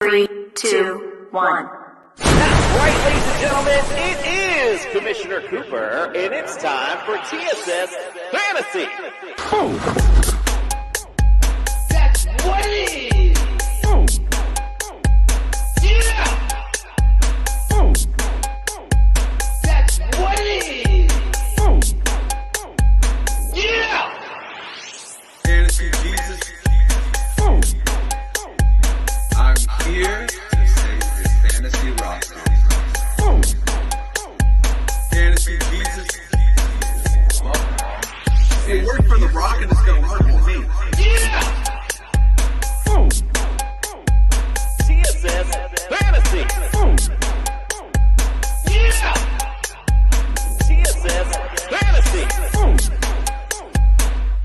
3, 2, 1. That's right, ladies and gentlemen, it is Commissioner Cooper, and it's time for TSS Fantasy. That's what it is. Yeah. That's what it is. Yeah. Fantasy Jesus. I'm here to save this fantasy roster. Fantasy Jesus. Well, it worked for The Rock and it's going to work for me. Yeah. TSS Fantasy. Yeah. TSS Fantasy.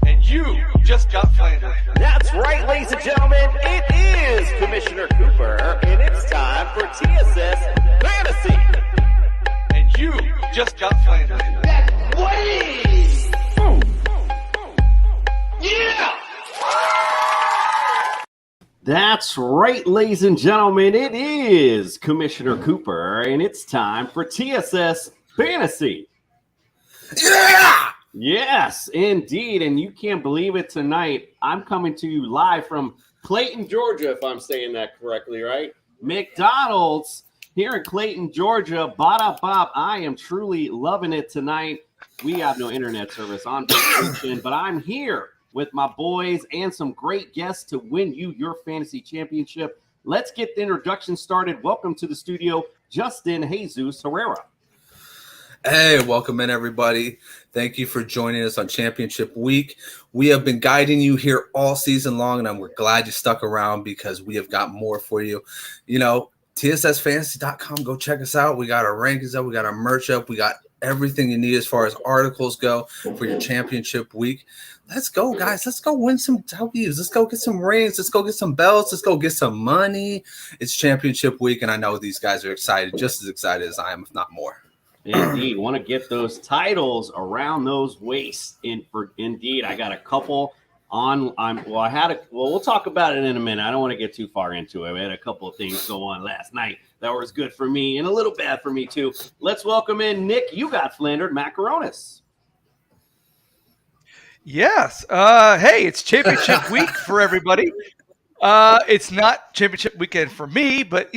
And you just got flandered. That's right, ladies and gentlemen, it is Commissioner Cooper, and it's time for TSS Fantasy. And you just got flandered. That's what it is. Yeah. That's right, ladies and gentlemen, it is Commissioner Cooper, and it's time for TSS Fantasy. Yeah! Yes, indeed, and you can't believe it tonight. I'm coming to you live from Clayton, Georgia, if I'm saying that correctly, right? McDonald's here in Clayton, Georgia. Bada bop. I am truly loving it tonight. We have no internet service on vacation, but I'm here with my boys and some great guests to win you your fantasy championship. Let's get the introduction started. Welcome to the studio, Justin Jesus Herrera. Hey, welcome in, everybody. Thank you for joining us on Championship Week. We have been guiding you here all season long, and we're glad you stuck around because we have got more for you. You know, TSSFantasy.com, go check us out. We got our rankings up. We got our merch up. We got everything you need as far as articles go for your Championship Week. Let's go, guys. Let's go win some W's. Let's go get some rings. Let's go get some belts. Let's go get some money. It's Championship Week, and I know these guys are excited, just as excited as I am, if not more. Indeed, want to get those titles around those waists. Indeed, I got a couple on. We'll talk about it in a minute. I don't want to get too far into it. We had a couple of things go on last night that was good for me and a little bad for me too. Let's welcome in Nick. You got flandered macaronis. Yes. Hey, it's championship week for everybody. It's not championship weekend for me, but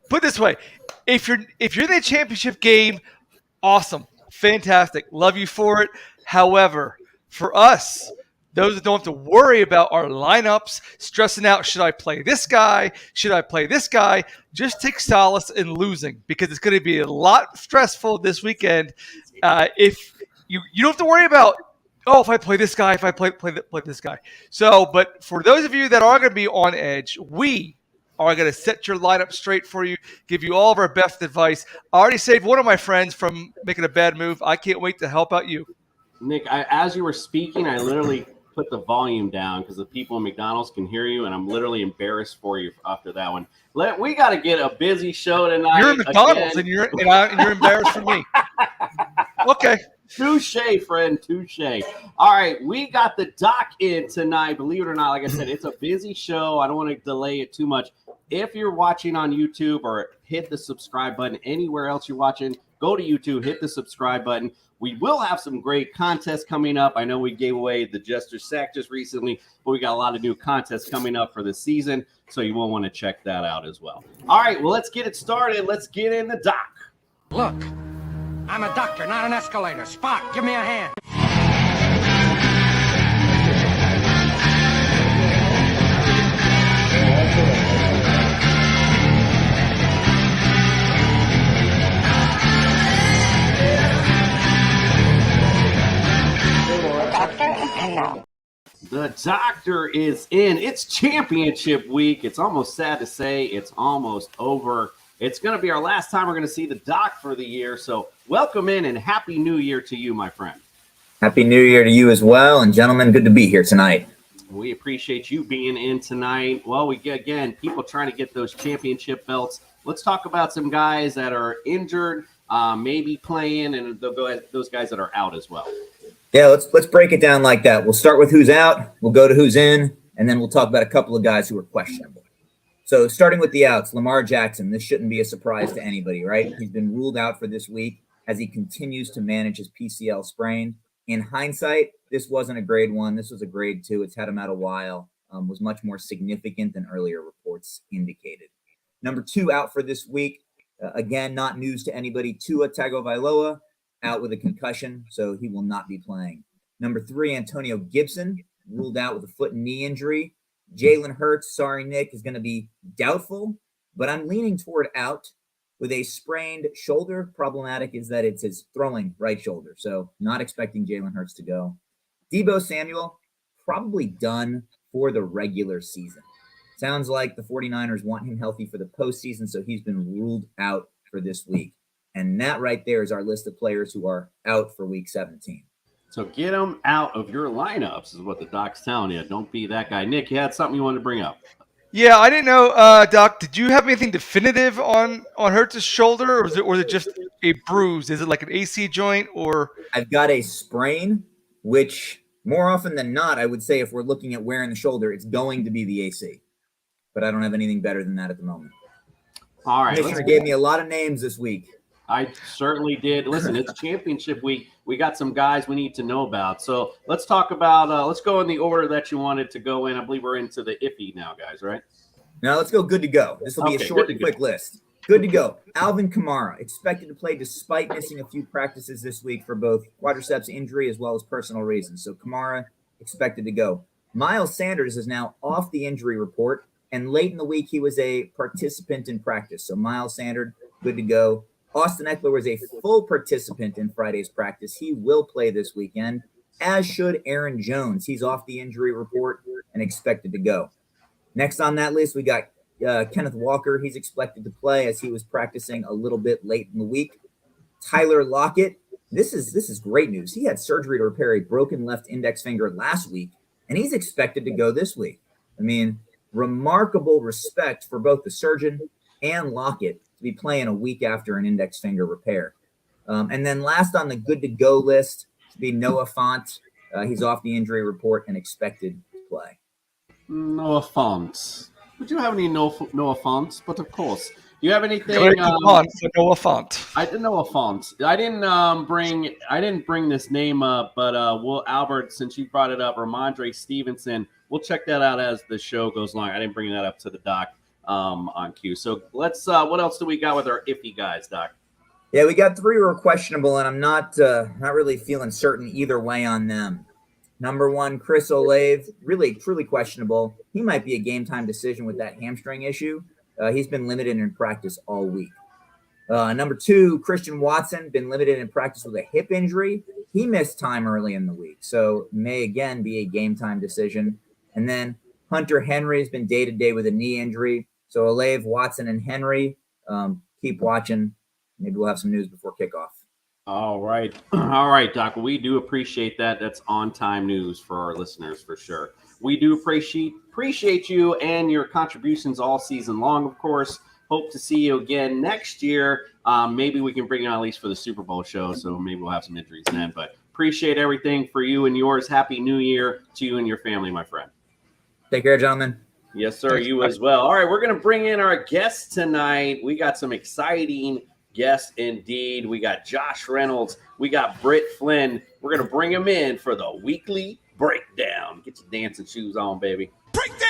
put it this way: if you're in the championship game, awesome, fantastic, love you for it. However, for us, those that don't have to worry about our lineups, stressing out, should I play this guy? Should I play this guy? Just take solace in losing, because it's going to be a lot stressful this weekend. If you don't have to worry about, if I play this guy, if I play this guy. So, but for those of you that are going to be on edge, we are going to set your lineup straight for you, give you all of our best advice. I already saved one of my friends from making a bad move. I can't wait to help out you. Nick, as you were speaking, I literally put the volume down because the people in McDonald's can hear you, and I'm literally embarrassed for you after that one. We got to get a busy show tonight. You're in McDonald's, and you're embarrassed for me. Okay. Touche, friend, touche. All right, we got the doc in tonight. Believe it or not, like I said, it's a busy show. I don't want to delay it too much. If you're watching on YouTube, or hit the subscribe button anywhere else you're watching, go to YouTube, hit the subscribe button. We will have some great contests coming up. I know we gave away the Jester Sack just recently, but we got a lot of new contests coming up for the season, so you will want to check that out as well. All right, well, let's get it started. Let's get in the doc. Look, I'm a doctor, not an escalator. Spock, give me a hand. The doctor is in. It's championship week. It's almost sad to say it's almost over. It's going to be our last time we're going to see the doc for the year. So welcome in and Happy New Year to you, my friend. Happy New Year to you as well. And gentlemen, good to be here tonight. We appreciate you being in tonight. Well, we get, again, people trying to get those championship belts. Let's talk about some guys that are injured, maybe playing, and those guys that are out as well. Yeah, let's break it down like that. We'll start with who's out, we'll go to who's in, and then we'll talk about a couple of guys who are questionable. So starting with the outs, Lamar Jackson. This shouldn't be a surprise to anybody, right? He's been ruled out for this week as he continues to manage his PCL sprain. In hindsight, this wasn't a grade 1. This was a grade 2. It's had him out a while. Was much more significant than earlier reports indicated. Number 2 out for this week. Again, not news to anybody. Tua Tagovailoa out with a concussion, so he will not be playing. Number 3, Antonio Gibson ruled out with a foot and knee injury. Jalen Hurts, sorry, Nick, is going to be doubtful, but I'm leaning toward out with a sprained shoulder. Problematic is that it's his throwing right shoulder, so not expecting Jalen Hurts to go. Deebo Samuel, probably done for the regular season. Sounds like the 49ers want him healthy for the postseason, so he's been ruled out for this week. And that right there is our list of players who are out for week 17. So get them out of your lineups is what the doc's telling you. Don't be that guy. Nick, you had something you wanted to bring up. Yeah, I didn't know, Doc. Did you have anything definitive on Hurts' shoulder, or is it just a bruise? Is it like an AC joint, or? I've got a sprain, which more often than not, I would say if we're looking at wearing the shoulder, it's going to be the AC. But I don't have anything better than that at the moment. All right. Commissioner gave me a lot of names this week. I certainly did. Listen, it's championship week. We got some guys we need to know about. So let's talk about, let's go in the order that you wanted to go in. I believe we're into the iffy now, guys, right? Now let's go good to go. This will be a short and quick list. Good to go. Alvin Kamara, expected to play despite missing a few practices this week for both quadriceps injury as well as personal reasons. So Kamara expected to go. Miles Sanders is now off the injury report, and late in the week he was a participant in practice. So Miles Sanders, good to go. Austin Eckler was a full participant in Friday's practice. He will play this weekend, as should Aaron Jones. He's off the injury report and expected to go. Next on that list, we got Kenneth Walker. He's expected to play as he was practicing a little bit late in the week. Tyler Lockett. This is great news. He had surgery to repair a broken left index finger last week, and he's expected to go this week. I mean, remarkable respect for both the surgeon and Lockett to be playing a week after an index finger repair. And then last on the good to go list should be Noah Fant. He's off the injury report and expected to play. Noah Fant. Would you have any Noah Fant? But of course. Do you have anything? Noah Fant. I didn't know a font. I didn't bring this name up, but Will Albert, since you brought it up, Ramondre Stevenson, we'll check that out as the show goes along. I didn't bring that up to the doc on cue. So let's what else do we got with our iffy guys, Doc? Yeah, we got 3 who are questionable, and I'm not really feeling certain either way on them. Number 1, Chris Olave, really truly questionable. He might be a game time decision with that hamstring issue. He's been limited in practice all week. Number 2, Christian Watson, been limited in practice with a hip injury. He missed time early in the week, so may again be a game time decision. And then Hunter Henry has been day-to-day with a knee injury. So Olave, Watson, and Henry, keep watching. Maybe we'll have some news before kickoff. All right. All right, Doc. We do appreciate that. That's on-time news for our listeners for sure. We do appreciate you and your contributions all season long, of course. Hope to see you again next year. Maybe we can bring you on at least for the Super Bowl show, so maybe we'll have some injuries then. But appreciate everything for you and yours. Happy New Year to you and your family, my friend. Take care, gentlemen. Yes, sir. You as well. All right, we're going to bring in our guests tonight. We got some exciting guests indeed. We got Josh Reynolds. We got Britt Flynn. We're going to bring them in for the weekly breakdown. Get your dancing shoes on, baby. Breakdown!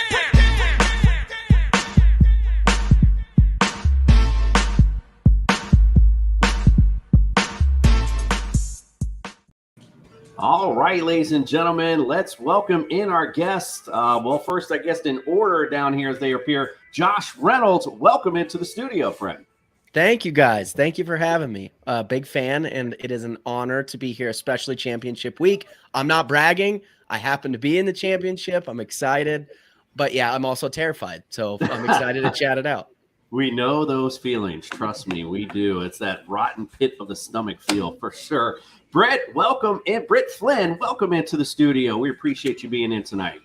All right, ladies and gentlemen, let's welcome in our guests. Well, first, I guess in order down here as they appear, Josh Reynolds, welcome into the studio, friend. Thank you, guys. Thank you for having me. Big fan, and it is an honor to be here, especially championship week. I'm not bragging. I happen to be in the championship. I'm excited. But, yeah, I'm also terrified. So I'm excited to chat it out. We know those feelings. Trust me, we do. It's that rotten pit of the stomach feel for sure. Britt, welcome in. Britt Flynn, welcome into the studio. We appreciate you being in tonight.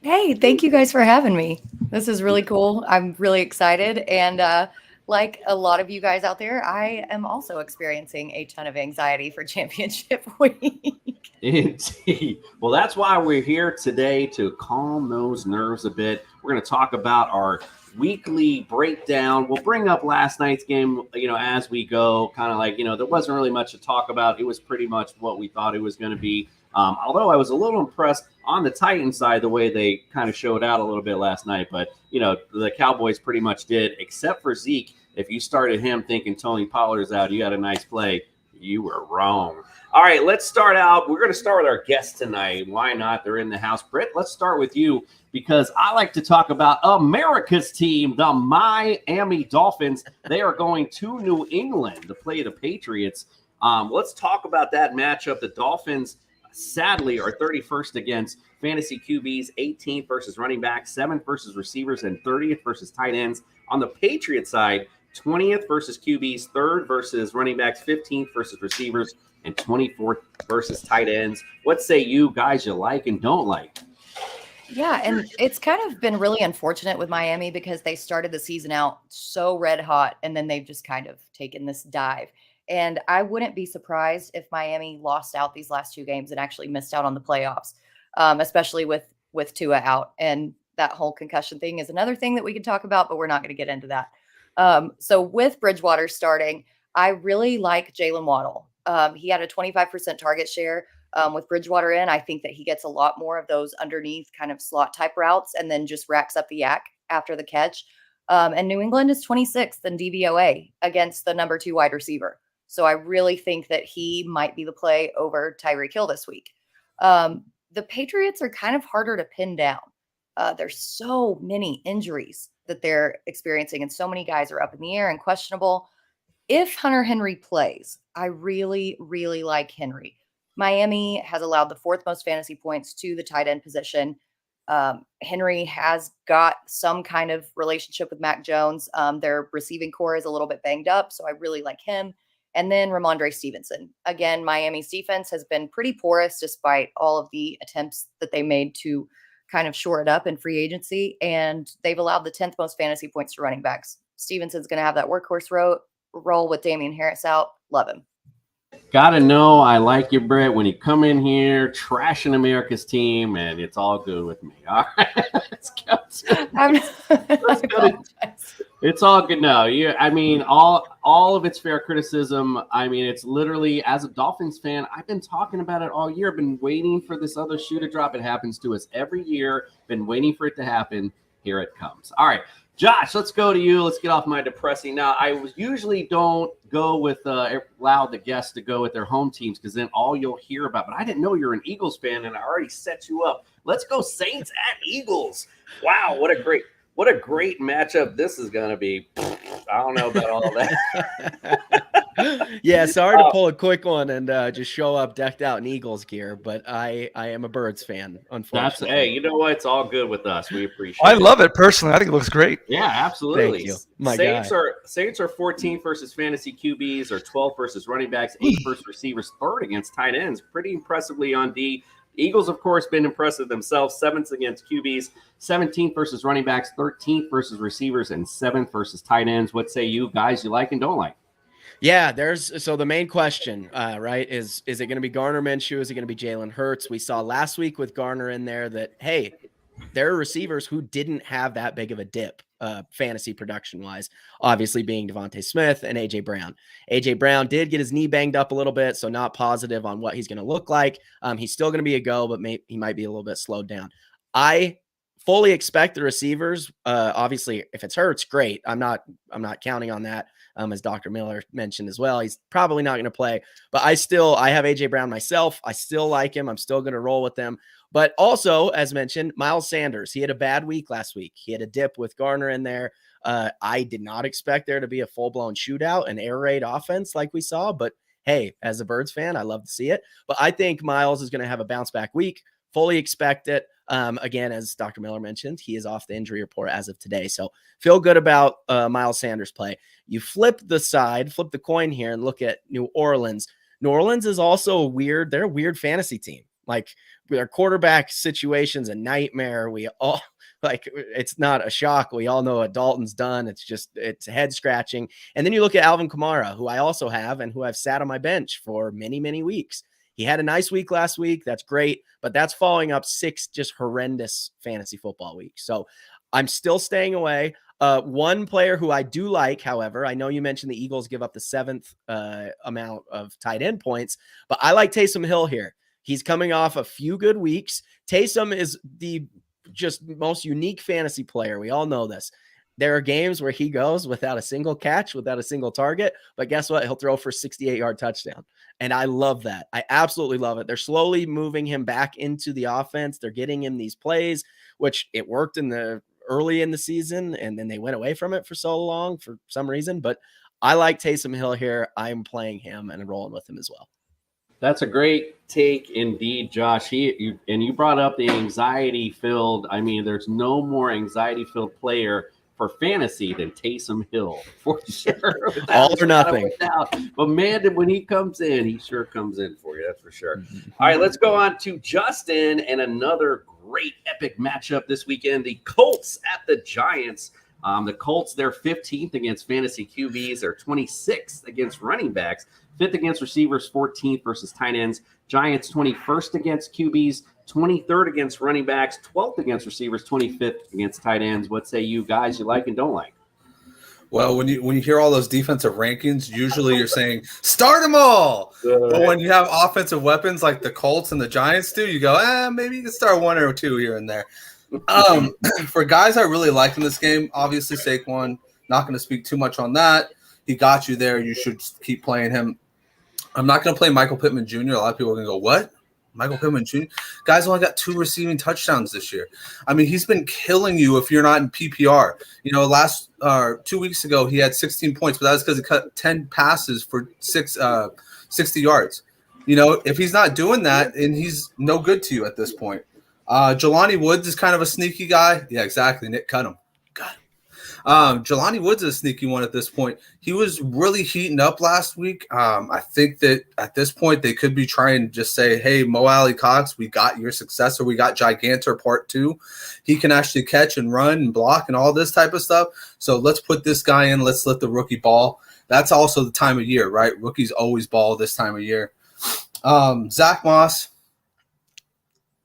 Hey, thank you guys for having me. This is really cool. I'm really excited. And like a lot of you guys out there, I am also experiencing a ton of anxiety for championship week. Indeed. Well, that's why we're here today, to calm those nerves a bit. We're going to talk about our weekly breakdown. We'll bring up last night's game, as we go, kind of like, there wasn't really much to talk about. It was pretty much what we thought it was going to be. Although I was a little impressed on the Titans side, the way they kind of showed out a little bit last night. But, the Cowboys pretty much did, except for Zeke. If you started him thinking Tony Pollard's out, you got a nice play, you were wrong. All right, let's start out. We're going to start with our guests tonight. Why not? They're in the house. Britt, let's start with you because I like to talk about America's team, the Miami Dolphins. They are going to New England to play the Patriots. Let's talk about that matchup. The Dolphins, sadly, are 31st against fantasy QBs, 18th versus running backs, 7th versus receivers, and 30th versus tight ends. On the Patriots side, 20th versus QBs, 3rd versus running backs, 15th versus receivers, and 24th versus tight ends. What say you guys you like and don't like? Yeah, and it's kind of been really unfortunate with Miami because they started the season out so red hot and then they've just kind of taken this dive. And I wouldn't be surprised if Miami lost out these last 2 games and actually missed out on the playoffs, especially with Tua out. And that whole concussion thing is another thing that we could talk about, but we're not going to get into that. So with Bridgewater starting, I really like Jalen Waddle. He had a 25% target share. With Bridgewater in, I think that he gets a lot more of those underneath kind of slot type routes and then just racks up the yak after the catch. And New England is 26th in DVOA against the number 2 wide receiver. So I really think that he might be the play over Tyreek Hill this week. The Patriots are kind of harder to pin down. There's so many injuries that they're experiencing and so many guys are up in the air and questionable. If Hunter Henry plays, I really, really like Henry. Miami has allowed the 4th most fantasy points to the tight end position. Henry has got some kind of relationship with Mac Jones. Their receiving core is a little bit banged up, so I really like him. And then Ramondre Stevenson. Again, Miami's defense has been pretty porous despite all of the attempts that they made to kind of shore it up in free agency. And they've allowed the 10th most fantasy points to running backs. Stevenson's going to have that workhorse role with Damian Harris out. Love him. Gotta know I like you, Brett, when you come in here trashing America's team, and it's all good with me. All right, let's go. It's all good now. All of it's fair criticism. It's literally, as a Dolphins fan, I've been talking about it all year. I've been waiting for this other shoe to drop. It happens to us every year. Been waiting for it to happen. Here it comes. All right. Josh, let's go to you. Let's get off my depressing. Now, I usually don't go with allow the guests to go with their home teams because then all you'll hear about. But I didn't know you're an Eagles fan, and I already set you up. Let's go Saints at Eagles. Wow, what a great matchup this is going to be. I don't know about all that. Yeah, sorry to pull a quick one and just show up decked out in Eagles gear, but I am a Birds fan, unfortunately. Hey, you know what? It's all good with us. We appreciate it. I love it personally. I think it looks great. Yeah, absolutely. Thank you. Saints are 14th versus fantasy QBs, or 12th versus running backs, 8th versus receivers, 3rd against tight ends. Pretty impressively on D. Eagles, of course, been impressive themselves. 7th against QBs, 17th versus running backs, 13th versus receivers, and 7th versus tight ends. What say you guys you like and don't like? Yeah, so the main question, right, is it going to be Gardner Minshew? Is it going to be Jalen Hurts? We saw last week with Gardner in there that, hey, there are receivers who didn't have that big of a dip fantasy production-wise, obviously being Devontae Smith and A.J. Brown. A.J. Brown did get his knee banged up a little bit, so not positive on what he's going to look like. He's still going to be a go, but he might be a little bit slowed down. I fully expect the receivers, obviously, if it's Hurts, great. I'm not counting on that. As Dr. Miller mentioned as well, he's probably not going to play, but I have A.J. Brown myself. I still like him. I'm still going to roll with them. But also, as mentioned, Miles Sanders, he had a bad week last week. He had a dip with Garner in there. I did not expect there to be a full-blown shootout and air raid offense like we saw, but hey, as a Birds fan, I love to see it. But I think Miles is going to have a bounce-back week. Fully expect it. Again, as Dr. Miller mentioned, he is off the injury report as of today. So feel good about Miles Sanders' play. You flip the coin here and look at New Orleans. New Orleans is also they're a weird fantasy team. Like their quarterback situation's a nightmare. It's not a shock. We all know what Dalton's done. It's head scratching. And then you look at Alvin Kamara, who I also have and who I've sat on my bench for many, many weeks. He had a nice week last week. That's great, but that's following up 6 just horrendous fantasy football weeks. So I'm still staying away. One player who I do like, however, I know you mentioned the Eagles give up the 7th amount of tight end points, but I like Taysom Hill here. He's coming off a few good weeks. Taysom is the just most unique fantasy player. We all know this. There are games where he goes without a single catch, without a single target, but guess what? He'll throw for a 68-yard touchdown. And I love that. I absolutely love it. They're slowly moving him back into the offense. They're getting him these plays, which it worked early in the season, and then they went away from it for so long for some reason. But I like Taysom Hill here. I'm playing him and rolling with him as well. That's a great take indeed, Josh. You brought up the anxiety-filled. I mean, there's no more anxiety-filled player for fantasy than Taysom Hill, for sure. All or nothing. But man, when he comes in, he sure comes in for you. That's for sure. Mm-hmm. All right, let's go on to Justin and another great epic matchup this weekend. The Colts at the Giants. The Colts, they're 15th against fantasy QBs. They're 26th against running backs. 5th against receivers, 14th versus tight ends. Giants 21st against QBs, 23rd against running backs, 12th against receivers, 25th against tight ends. What say you guys you like and don't like? Well, when you hear all those defensive rankings, usually you're saying start them all. But when you have offensive weapons like the Colts and the Giants do, you go, maybe you can start one or two here and there. For guys I really like in this game, obviously Saquon, not going to speak too much on that. He got you there. You should keep playing him. I'm not going to play Michael Pittman Jr. A lot of people are going to go, what? Michael Pittman Jr.? Guy's only got 2 receiving touchdowns this year. I mean, he's been killing you if you're not in PPR. 2 weeks ago, he had 16 points, but that was because he cut 10 passes for 60 yards. If he's not doing that, and he's no good to you at this point. Jelani Woods is kind of a sneaky guy. Yeah, exactly. Nick cut him. Got him. Jelani Woods is a sneaky one at this point. He was really heating up last week. I think that at this point they could be trying to just say, hey, Mo Alley Cox, we got your successor. We got Gigantor Part 2. He can actually catch and run and block and all this type of stuff. So let's put this guy in. Let's let the rookie ball. That's also the time of year, right? Rookies always ball this time of year. Zach Moss,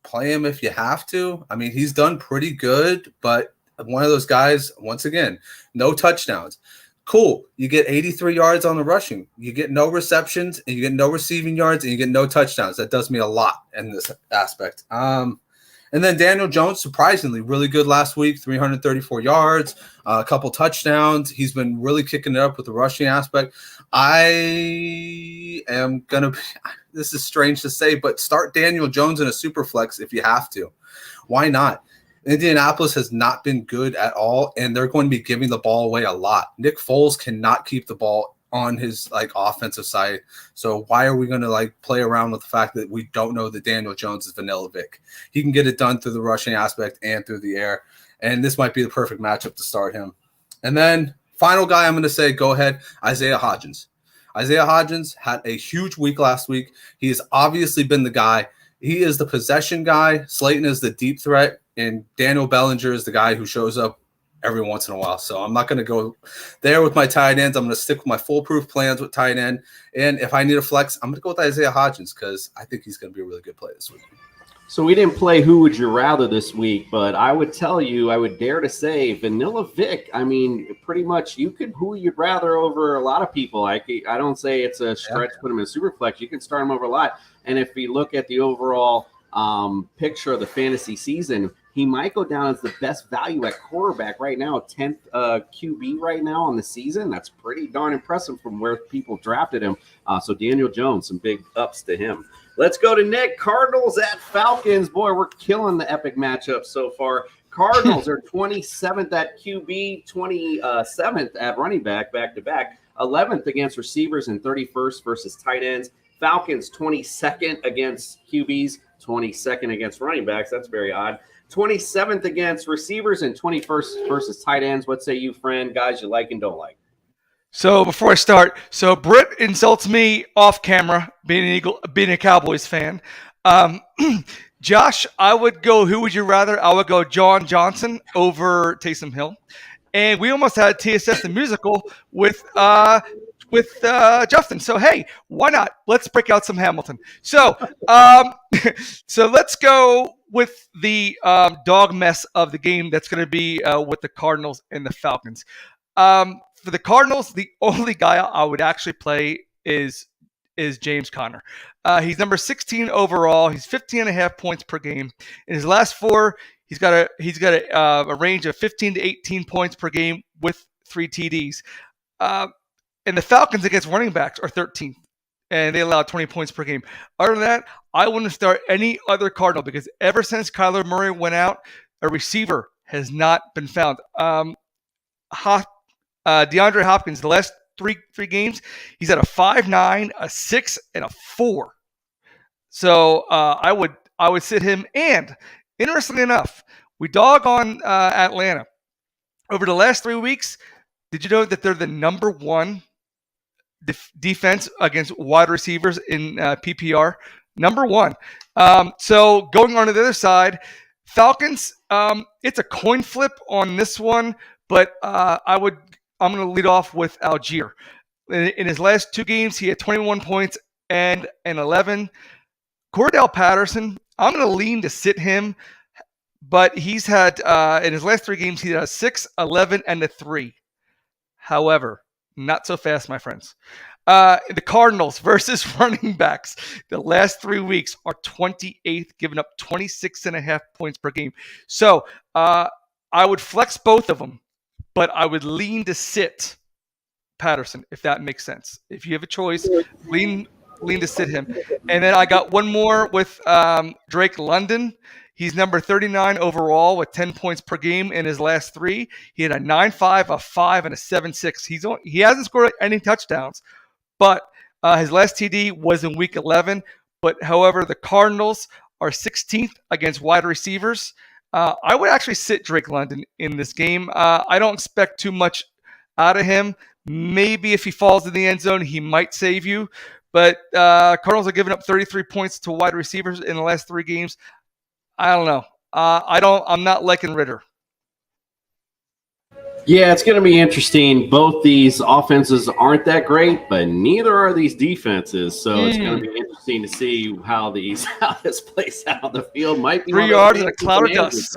play him if you have to. I mean, he's done pretty good, but one of those guys, once again, no touchdowns. Cool. You get 83 yards on the rushing. You get no receptions, and you get no receiving yards, and you get no touchdowns. That does me a lot in this aspect. And then Daniel Jones, surprisingly, really good last week, 334 yards, a couple touchdowns. He's been really kicking it up with the rushing aspect. I am going to – this is strange to say, but start Daniel Jones in a super flex if you have to. Why not? Indianapolis has not been good at all, and they're going to be giving the ball away a lot. Nick Foles cannot keep the ball on his offensive side. So why are we going to play around with the fact that we don't know that Daniel Jones is Vanilla Vic? He can get it done through the rushing aspect and through the air, and this might be the perfect matchup to start him. And then final guy I'm going to say, go ahead, Isaiah Hodgins. Isaiah Hodgins had a huge week last week. He has obviously been the guy. He is the possession guy. Slayton is the deep threat. And Daniel Bellinger is the guy who shows up every once in a while. So I'm not going to go there with my tight ends. I'm going to stick with my foolproof plans with tight end. And if I need a flex, I'm going to go with Isaiah Hodgins because I think he's going to be a really good play this week. So we didn't play Who Would You Rather this week, but I would tell you, I would dare to say Vanilla Vic. I mean, pretty much you could who you'd rather over a lot of people. I don't say it's a stretch to put him in super flex. You can start him over a lot. And if we look at the overall picture of the fantasy season, he might go down as the best value at quarterback right now, 10th QB right now on the season. That's pretty darn impressive from where people drafted him. So Daniel Jones, some big ups to him. Let's go to Nick. Cardinals at Falcons. Boy, we're killing the epic matchup so far. Cardinals are 27th at QB, 27th at running back to back, 11th against receivers, and 31st versus tight ends. Falcons 22nd against QBs, 22nd against running backs. That's very odd. 27th against receivers and 21st versus tight ends. What say you, friend? Guys you like and don't like? So before I start, Britt insults me off camera, being a Cowboys fan. Josh, I would go, who would you rather? I would go John Johnson over Taysom Hill. And we almost had TSS the musical with Justin. So, hey, why not? Let's break out some Hamilton. So let's go with the dog mess of the game that's going to be with the Cardinals and the Falcons. For the Cardinals, the only guy I would actually play is James Conner. He's number 16 overall. He's 15.5 points per game. In his last 4, he's got a range of 15 to 18 points per game with 3 TDs. And the Falcons against running backs are 13th, and they allow 20 points per game. Other than that, I wouldn't start any other Cardinal because ever since Kyler Murray went out, a receiver has not been found. DeAndre Hopkins, the last three games, he's at a 5.9, a 6, and a 4. So I would sit him. And interestingly enough, we dog on Atlanta over the last 3 weeks. Did you know that they're the number 1 defense against wide receivers in PPR? Number 1. So going on to the other side, Falcons. It's a coin flip on this one, but I'm going to lead off with Algier. In his last 2 games, he had 21 points and an 11. Cordell Patterson, I'm going to lean to sit him, but he's had, in his last 3 games, he had a 6, 11, and a 3. However, not so fast, my friends. The Cardinals versus running backs. The last 3 weeks are 28th, giving up 26.5 points per game. So I would flex both of them, but I would lean to sit Patterson, if that makes sense. If you have a choice, lean to sit him. And then I got one more with Drake London. He's number 39 overall with 10 points per game in his last 3. He had a 9.5, a 5, and a 7.6. He hasn't scored any touchdowns, but his last TD was in week 11. But however, the Cardinals are 16th against wide receivers. I would actually sit Drake London in this game. I don't expect too much out of him. Maybe if he falls in the end zone, he might save you. But Cardinals are giving up 33 points to wide receivers in the last 3 games. I don't know. I'm not liking Ritter. Yeah, it's going to be interesting. Both these offenses aren't that great, but neither are these defenses. So it's going to be interesting to see how this plays out on the field. Might be 3 yards and a cloud of dust.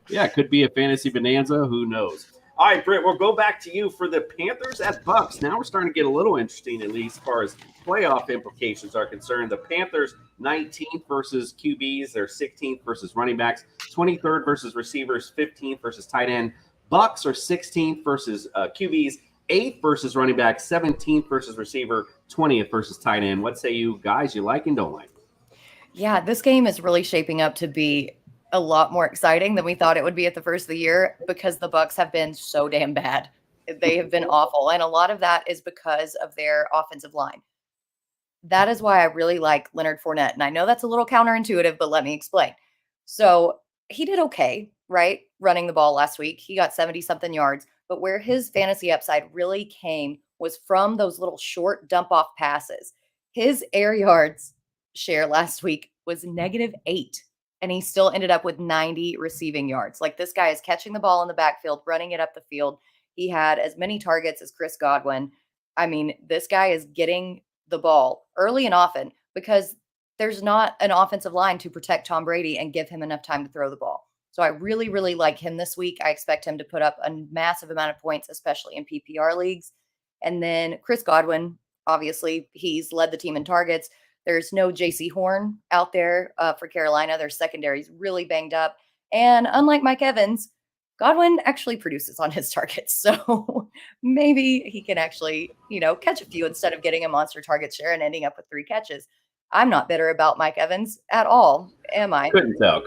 Yeah, it could be a fantasy bonanza. Who knows? All right, Britt, we'll go back to you for the Panthers at Bucks. Now we're starting to get a little interesting, at least as far as playoff implications are concerned. The Panthers 19th versus QBs. They're 16th versus running backs. 23rd versus receivers. 15th versus tight end. Bucks are 16th versus QBs. 8th versus running back. 17th versus receiver. 20th versus tight end. What say you guys you like and don't like? Yeah, this game is really shaping up to be a lot more exciting than we thought it would be at the first of the year because the Bucks have been so damn bad. They have been awful. And a lot of that is because of their offensive line. That is why I really like Leonard Fournette. And I know that's a little counterintuitive, but let me explain. So he did okay, right? Running the ball last week. He got 70-something yards. But where his fantasy upside really came was from those little short dump-off passes. His air yards share last week was -8. And he still ended up with 90 receiving yards. Like, this guy is catching the ball in the backfield, running it up the field. He had as many targets as Chris Godwin. I mean, this guy is getting the ball early and often because there's not an offensive line to protect Tom Brady and give him enough time to throw the ball. So I really, really like him this week. I expect him to put up a massive amount of points, especially in PPR leagues. And then Chris Godwin, obviously, he's led the team in targets. There's no J.C. Horn out there for Carolina. Their secondary is really banged up. And unlike Mike Evans, Godwin actually produces on his targets. So maybe he can actually, catch a few instead of getting a monster target share and ending up with 3 catches. I'm not bitter about Mike Evans at all, am I? Couldn't tell.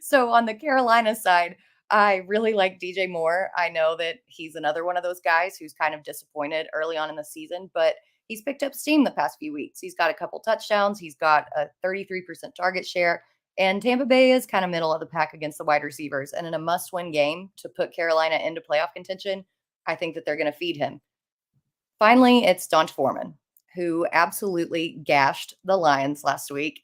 So on the Carolina side, I really like DJ Moore. I know that he's another one of those guys who's kind of disappointed early on in the season, but he's picked up steam the past few weeks. He's got a couple touchdowns. He's got a 33% target share. And Tampa Bay is kind of middle of the pack against the wide receivers. And in a must-win game to put Carolina into playoff contention, I think that they're going to feed him. Finally, it's D'Onta Foreman, who absolutely gashed the Lions last week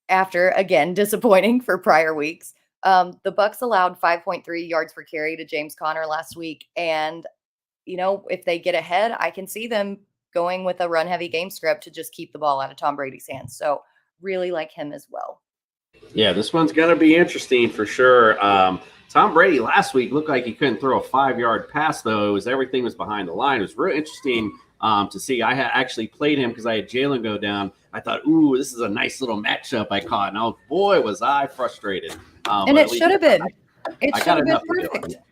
after, again, disappointing for prior weeks. The Bucks allowed 5.3 yards per carry to James Conner last week. And, if they get ahead, I can see them going with a run-heavy game script to just keep the ball out of Tom Brady's hands. So really like him as well. Yeah, this one's going to be interesting for sure. Tom Brady last week looked like he couldn't throw a 5-yard pass, though. Everything was behind the line. It was real interesting to see. I had actually played him because I had Jalen go down. I thought, ooh, this is a nice little matchup I caught. And oh, boy, was I frustrated. And it should have been. It I should got have been enough to do perfect. it.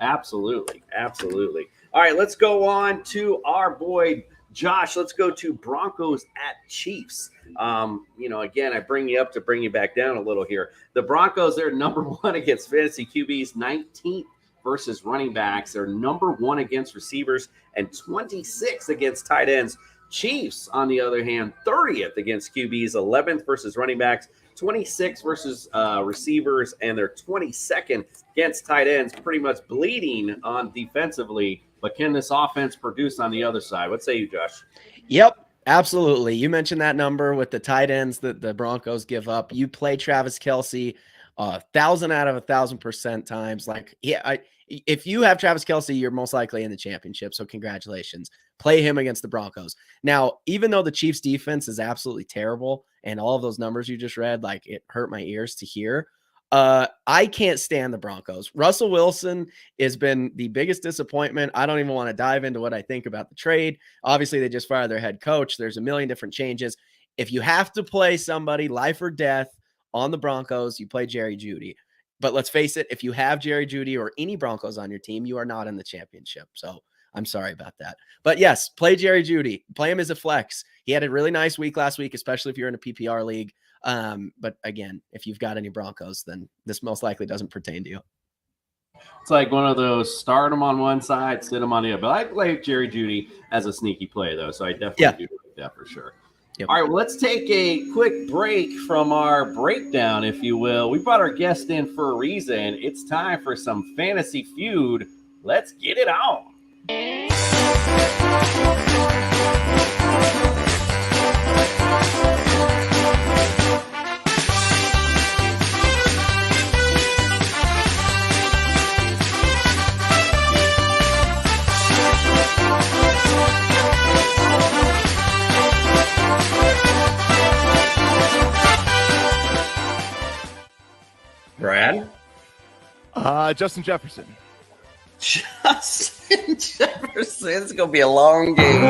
Absolutely. Absolutely. All right, let's go on to our boy Josh. Let's go to Broncos at Chiefs. Again, I bring you up to bring you back down a little here. The Broncos, they're number 1 against fantasy QBs, 19th versus running backs. They're number 1 against receivers and 26 against tight ends. Chiefs, on the other hand, 30th against QBs, 11th versus running backs, 26 versus receivers, and they're 22nd against tight ends, pretty much bleeding on defensively. But can this offense produce on the other side? What say you, Josh? Yep, absolutely. You mentioned that number with the tight ends that the Broncos give up. You play Travis Kelce 1,000 out of 1,000% times. If you have Travis Kelce, you're most likely in the championship. So congratulations. Play him against the Broncos. Now, even though the Chiefs defense is absolutely terrible and all of those numbers you just read, like it hurt my ears to hear. I can't stand the Broncos. Russell Wilson has been the biggest disappointment. I don't even want to dive into what I think about the trade. Obviously, they just fired their head coach. There's a million different changes. If you have to play somebody life or death on the Broncos, you play Jerry Jeudy. But let's face it, if you have Jerry Jeudy or any Broncos on your team, you are not in the championship. So I'm sorry about that. But yes, play Jerry Jeudy. Play him as a flex. He had a really nice week last week, especially if you're in a PPR league. But again, if you've got any Broncos, then this most likely doesn't pertain to you. It's like one of those start them on one side, sit them on the other. But I play Jerry Jeudy as a sneaky play, though, so I definitely do like that for sure. Yep. All right, well, let's take a quick break from our breakdown, if you will. We brought our guest in for a reason. It's time for some fantasy feud. Let's get it on. Brad? Justin Jefferson. Justin Jefferson. It's going to be a long game.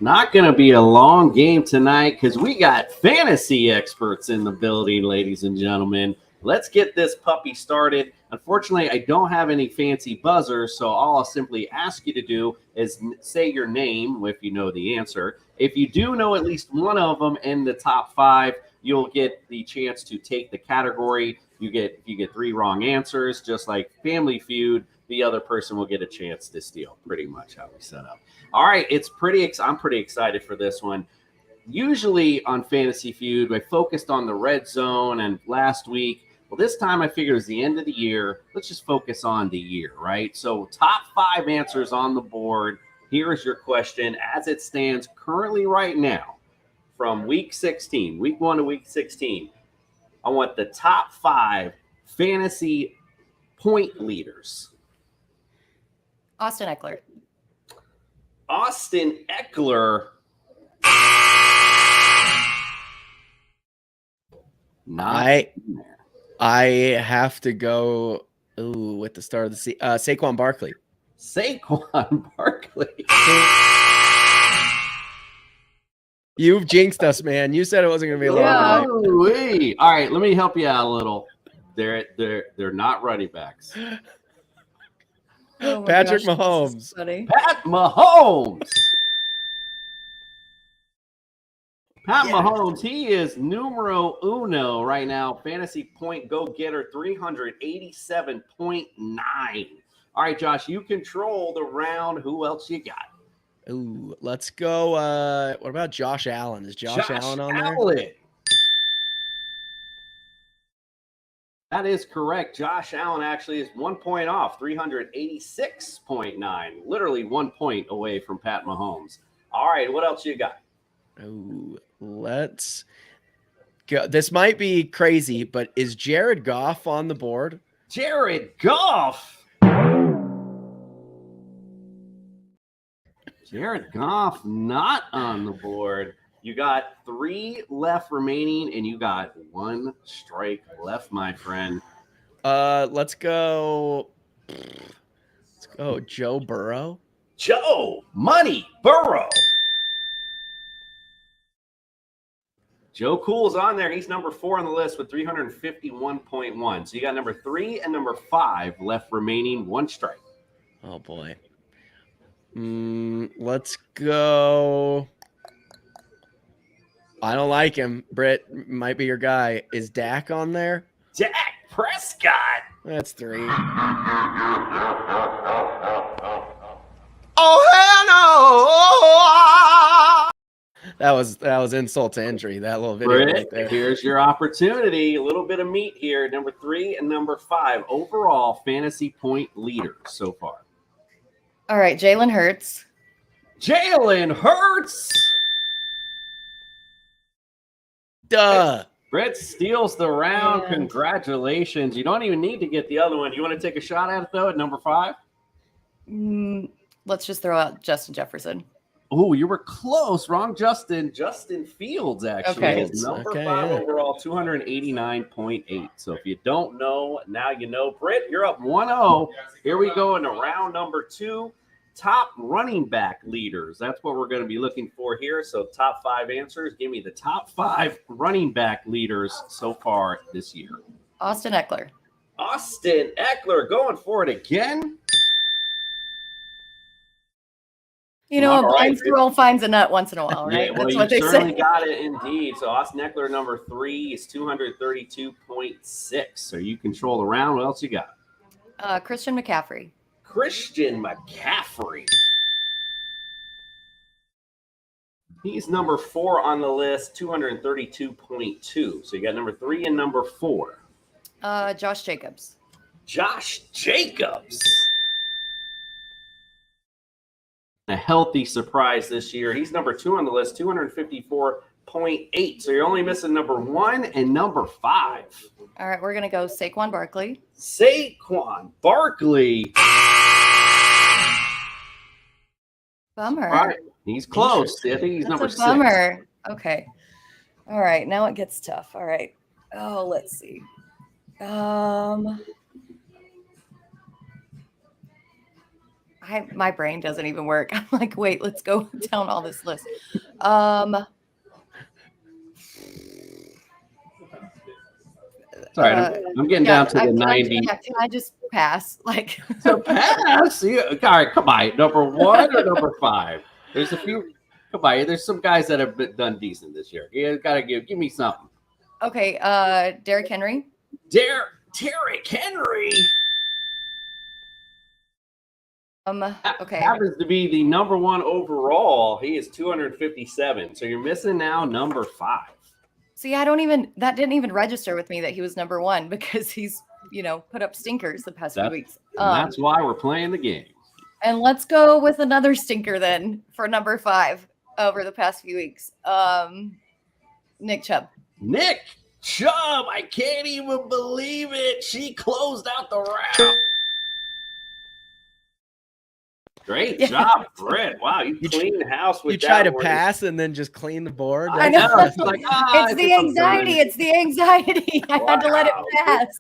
Not going to be a long game tonight because we got fantasy experts in the building, ladies and gentlemen. Let's get this puppy started. Unfortunately, I don't have any fancy buzzers, so all I'll simply ask you to do is say your name if you know the answer. If you do know at least one of them in the top 5, you'll get the chance to take the category. If you get 3 wrong answers, just like Family Feud, the other person will get a chance to steal. Pretty much how we set up. All right, I'm pretty excited for this one. Usually on Fantasy Feud, I focused on the red zone, and last week, well, this time I figured it was the end of the year. Let's just focus on the year, right? So top 5 answers on the board. Here is your question as it stands currently right now from week 16, week 1 to week 16. I want the top 5 fantasy point leaders. Austin Eckler. Austin Eckler. I have to go with the start of the Saquon Barkley. Saquon Barkley. You've jinxed us, man. You said it wasn't going to be a long time. All right, let me help you out a little. They're not running backs. Oh Patrick gosh, Mahomes. Pat Mahomes. Mahomes, he is numero uno right now. Fantasy point go-getter, 387.9. All right, Josh, you control the round. Who else you got? Ooh, let's go. What about Josh Allen? Is Josh Allen on there? That is correct. Josh Allen actually is 1 point off, 386.9. Literally 1 point away from Pat Mahomes. All right, what else you got? Ooh, let's go. This might be crazy, but is Jared Goff on the board? Jared Goff. Jared Goff not on the board. You got 3 left remaining, and you got 1 strike left, my friend. Let's go Joe Burrow. Joe Money Burrow. Joe Cool's on there. He's number 4 on the list with 351.1. So you got number 3 and number 5 left remaining. 1 strike. Oh boy. Let's go. I don't like him. Britt might be your guy. Is Dak on there? Dak Prescott. That's 3. Oh hell no! That was insult to injury. That little video Britt, right there. here's your opportunity. A little bit of meat here. Number 3 and number 5 overall fantasy point leaders so far. All right, Jalen Hurts. Jalen Hurts. Duh. Britt steals the round. Man. Congratulations. You don't even need to get the other one. You want to take a shot at it, though, at number 5? Let's just throw out Justin Jefferson. Oh, you were close. Wrong Justin. Justin Fields, actually. Okay. Is number Okay, 5 yeah. overall, 289.8. So if you don't know, now you know. Britt, you're up 1-0. Here we go into round number 2. Top running back leaders. That's what we're going to be looking for here. So top 5 answers. Give me the top 5 running back leaders so far this year. Austin Eckler. Austin Eckler going for it again. You know, All a blind right. squirrel finds a nut once in a while, right? Yeah, well, That's you what they certainly say. got it indeed. So Austin Eckler, number 3, is 232.6. So you control the round. What else you got? Christian McCaffrey. Christian McCaffrey. He's number 4 on the list, 232.2. So you got number 3 and number 4. Josh Jacobs. Josh Jacobs. A healthy surprise this year. He's number 2 on the list, 254.8. So you're only missing number 1 and number 5. All right, we're going to go Saquon Barkley. Saquon Barkley. Bummer. All right. He's close. I think he's That's number a 6. bummer. Okay. All right, now it gets tough. All right. Oh, let's see. My brain doesn't even work. I'm like, wait, let's go down all this list. Sorry, I'm getting down to the 90. Can I just pass? Like, So pass. Yeah. All right, come on. Number 1 or number 5? There's a few. Come on. There's some guys that have done decent this year. You gotta give me something. okay, Derrick Henry. Derrick Henry. Okay. Happens to be the number 1 overall. He is 257. So you're missing now number 5. See, that didn't even register with me that he was number 1 because he's, put up stinkers the past few weeks. That's why we're playing the game. And let's go with another stinker then for number 5 over the past few weeks. Nick Chubb. Nick Chubb. I can't even believe it. She closed out the round. Great job, Britt. Wow, you cleaned house with You that try to one. pass and then just clean the board. I know. It's like, It's the anxiety. It's the anxiety. I had to let it pass.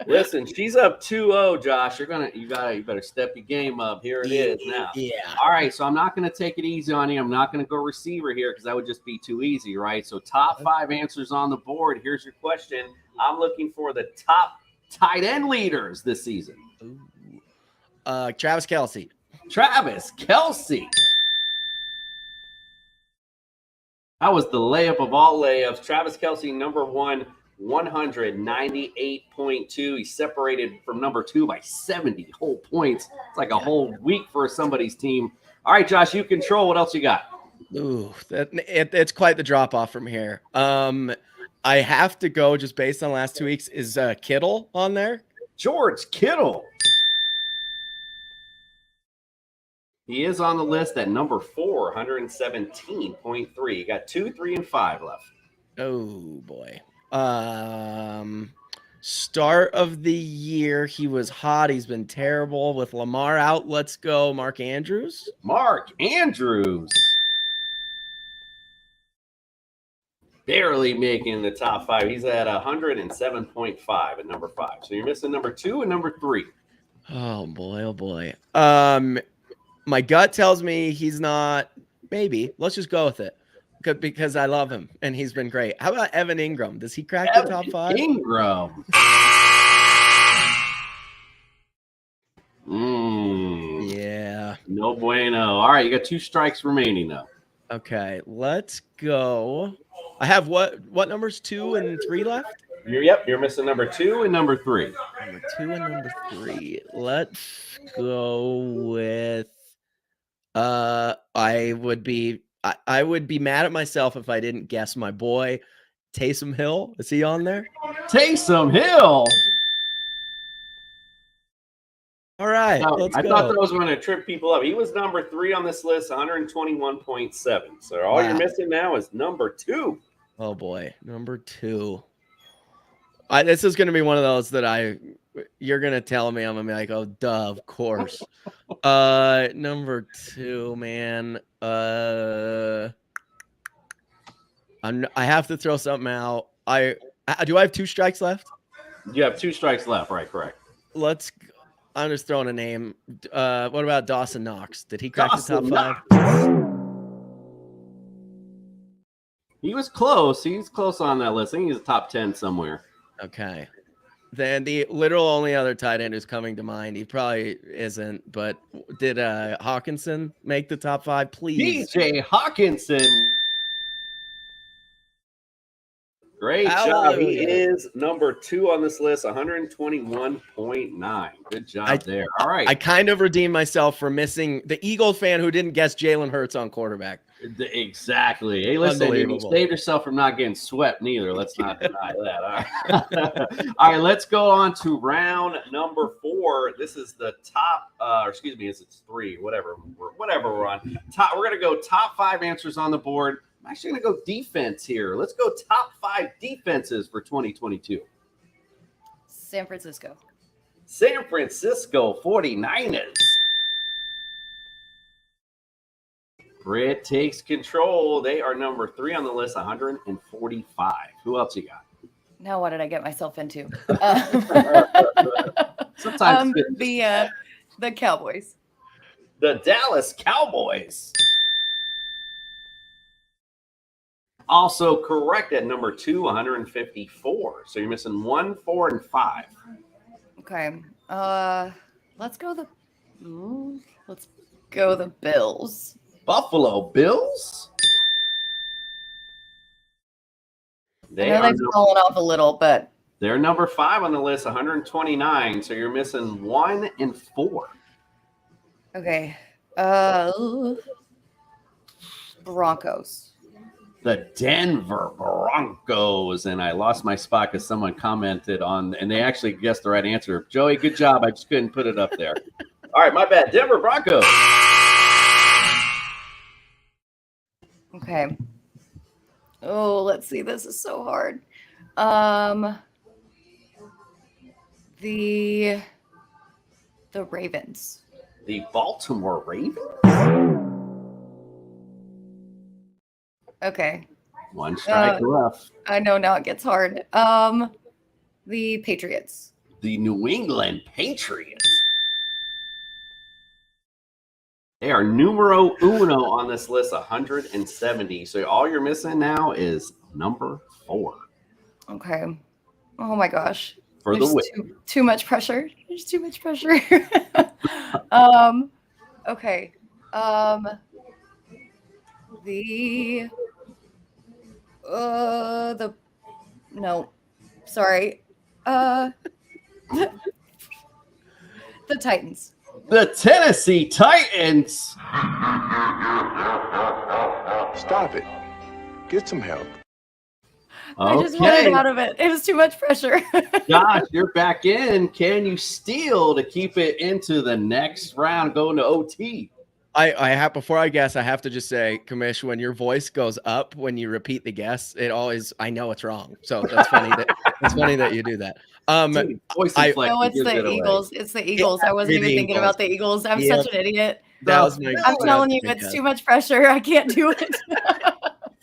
Listen, she's up 2-0, Josh. You better step your game up. Here it is now. Yeah. All right, so I'm not going to take it easy on you. I'm not going to go receiver here because that would just be too easy, right? So top 5 answers on the board. Here's your question. I'm looking for the top tight end leaders this season. Travis Kelce. Travis Kelce. That was the layup of all layups. Travis Kelce, number 1, 198.2. He's separated from number 2 by 70 whole points. It's like a whole week for somebody's team. All right, Josh, you control. What else you got? Ooh, it's quite the drop off from here. I have to go just based on the last 2 weeks. Is Kittle on there? George Kittle. He is on the list at number 4, 117.3. You got 2, 3, and 5 left. Oh boy. Start of the year, he was hot. He's been terrible. With Lamar out, let's go Mark Andrews. Mark Andrews. Barely making the top 5. He's at 107.5 at number 5. So you're missing number 2 and number 3. Oh boy, oh boy. My gut tells me he's not. Maybe. Let's just go with it. Because I love him and he's been great. How about Evan Ingram? Does he crack the top 5? Ingram. Yeah. No bueno. All right, you got 2 strikes remaining though. Okay, let's go. I have what numbers 2 and 3 left? You're missing number 2 and number 3. Number 2 and number 3. Let's go with I would be mad at myself if I didn't guess my boy Taysom Hill. Is he on there? Taysom Hill. All right. Now, let's I go. thought that was going to trip people up. He was number 3 on this list, 121.7. So all you're missing now is number 2. Oh boy, number 2. This is going to be one of those that you're going to tell me I'm going to be like, oh, duh, of course. Number 2, man. I have to throw something out. Do I have 2 strikes left? You have 2 strikes left, right? Correct. I'm just throwing a name. What about Dawson Knox? Did he crack the top 5? He was close. He's close on that list. I think he's top 10 somewhere. Okay. Then the literal only other tight end who's coming to mind, he probably isn't, but did Hawkinson make the top 5, please? DJ Hawkinson. Great job. He is number 2 on this list, 121.9. Good job there. All right. I kind of redeemed myself for missing the Eagles fan who didn't guess Jalen Hurts on quarterback. Exactly. Hey, listen, you saved yourself from not getting swept neither. Let's not deny that. All right. All right, let's go on to round number 4. This is the top, it's 3, whatever we're on. We're going to go top 5 answers on the board. I'm actually going to go defense here. Let's go top 5 defenses for 2022. San Francisco 49ers. Britt takes control. They are number 3 on the list, 145. Who else you got? Now, what did I get myself into? Sometimes the Cowboys. The Dallas Cowboys. Also correct at number 2, 154. So you're missing 1, 4, and 5. Okay. Let's go the Bills. Buffalo Bills. They've fallen off a little, but they're number 5 on the list, 129. So you're missing 1 and 4. Okay. Broncos. The Denver Broncos. And I lost my spot because someone commented on, and they actually guessed the right answer. Joey, good job. I just couldn't put it up there. All right, my bad. Denver Broncos. Okay. Oh, let's see. This is so hard. The Ravens. The Baltimore Ravens. Okay. 1 strike left. I know now it gets hard. The Patriots. The New England Patriots. They are numero 1 on this list, 170. So all you're missing now is number 4. Okay. Oh my gosh. For the win. Too much pressure. There's too much pressure. Okay. The Titans. The Tennessee Titans. Stop it. Get some help. I just wanted out of it. It was too much pressure. Josh, you're back in. Can you steal to keep it into the next round, going to OT? I have before I guess, I have to just say, Commish, when your voice goes up when you repeat the guess, it always I know it's wrong. So that's funny that you do that. Dude, voice I inflection No, it's gives it the away. Eagles. It's the Eagles. I wasn't the even thinking Eagles. about the Eagles. I'm Yep. such an idiot. That was my I'm telling you, that's my it's guess. too much pressure. I can't do it.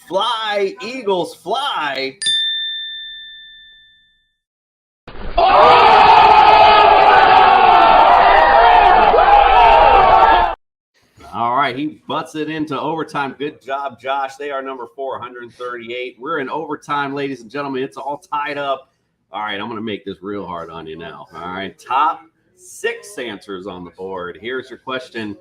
Fly, Eagles, fly. All right, he butts it into overtime. Good job, Josh. They are number 4, 138. We're in overtime, ladies and gentlemen. It's all tied up. All right, I'm going to make this real hard on you now. All right, top 6 answers on the board. Here's your question.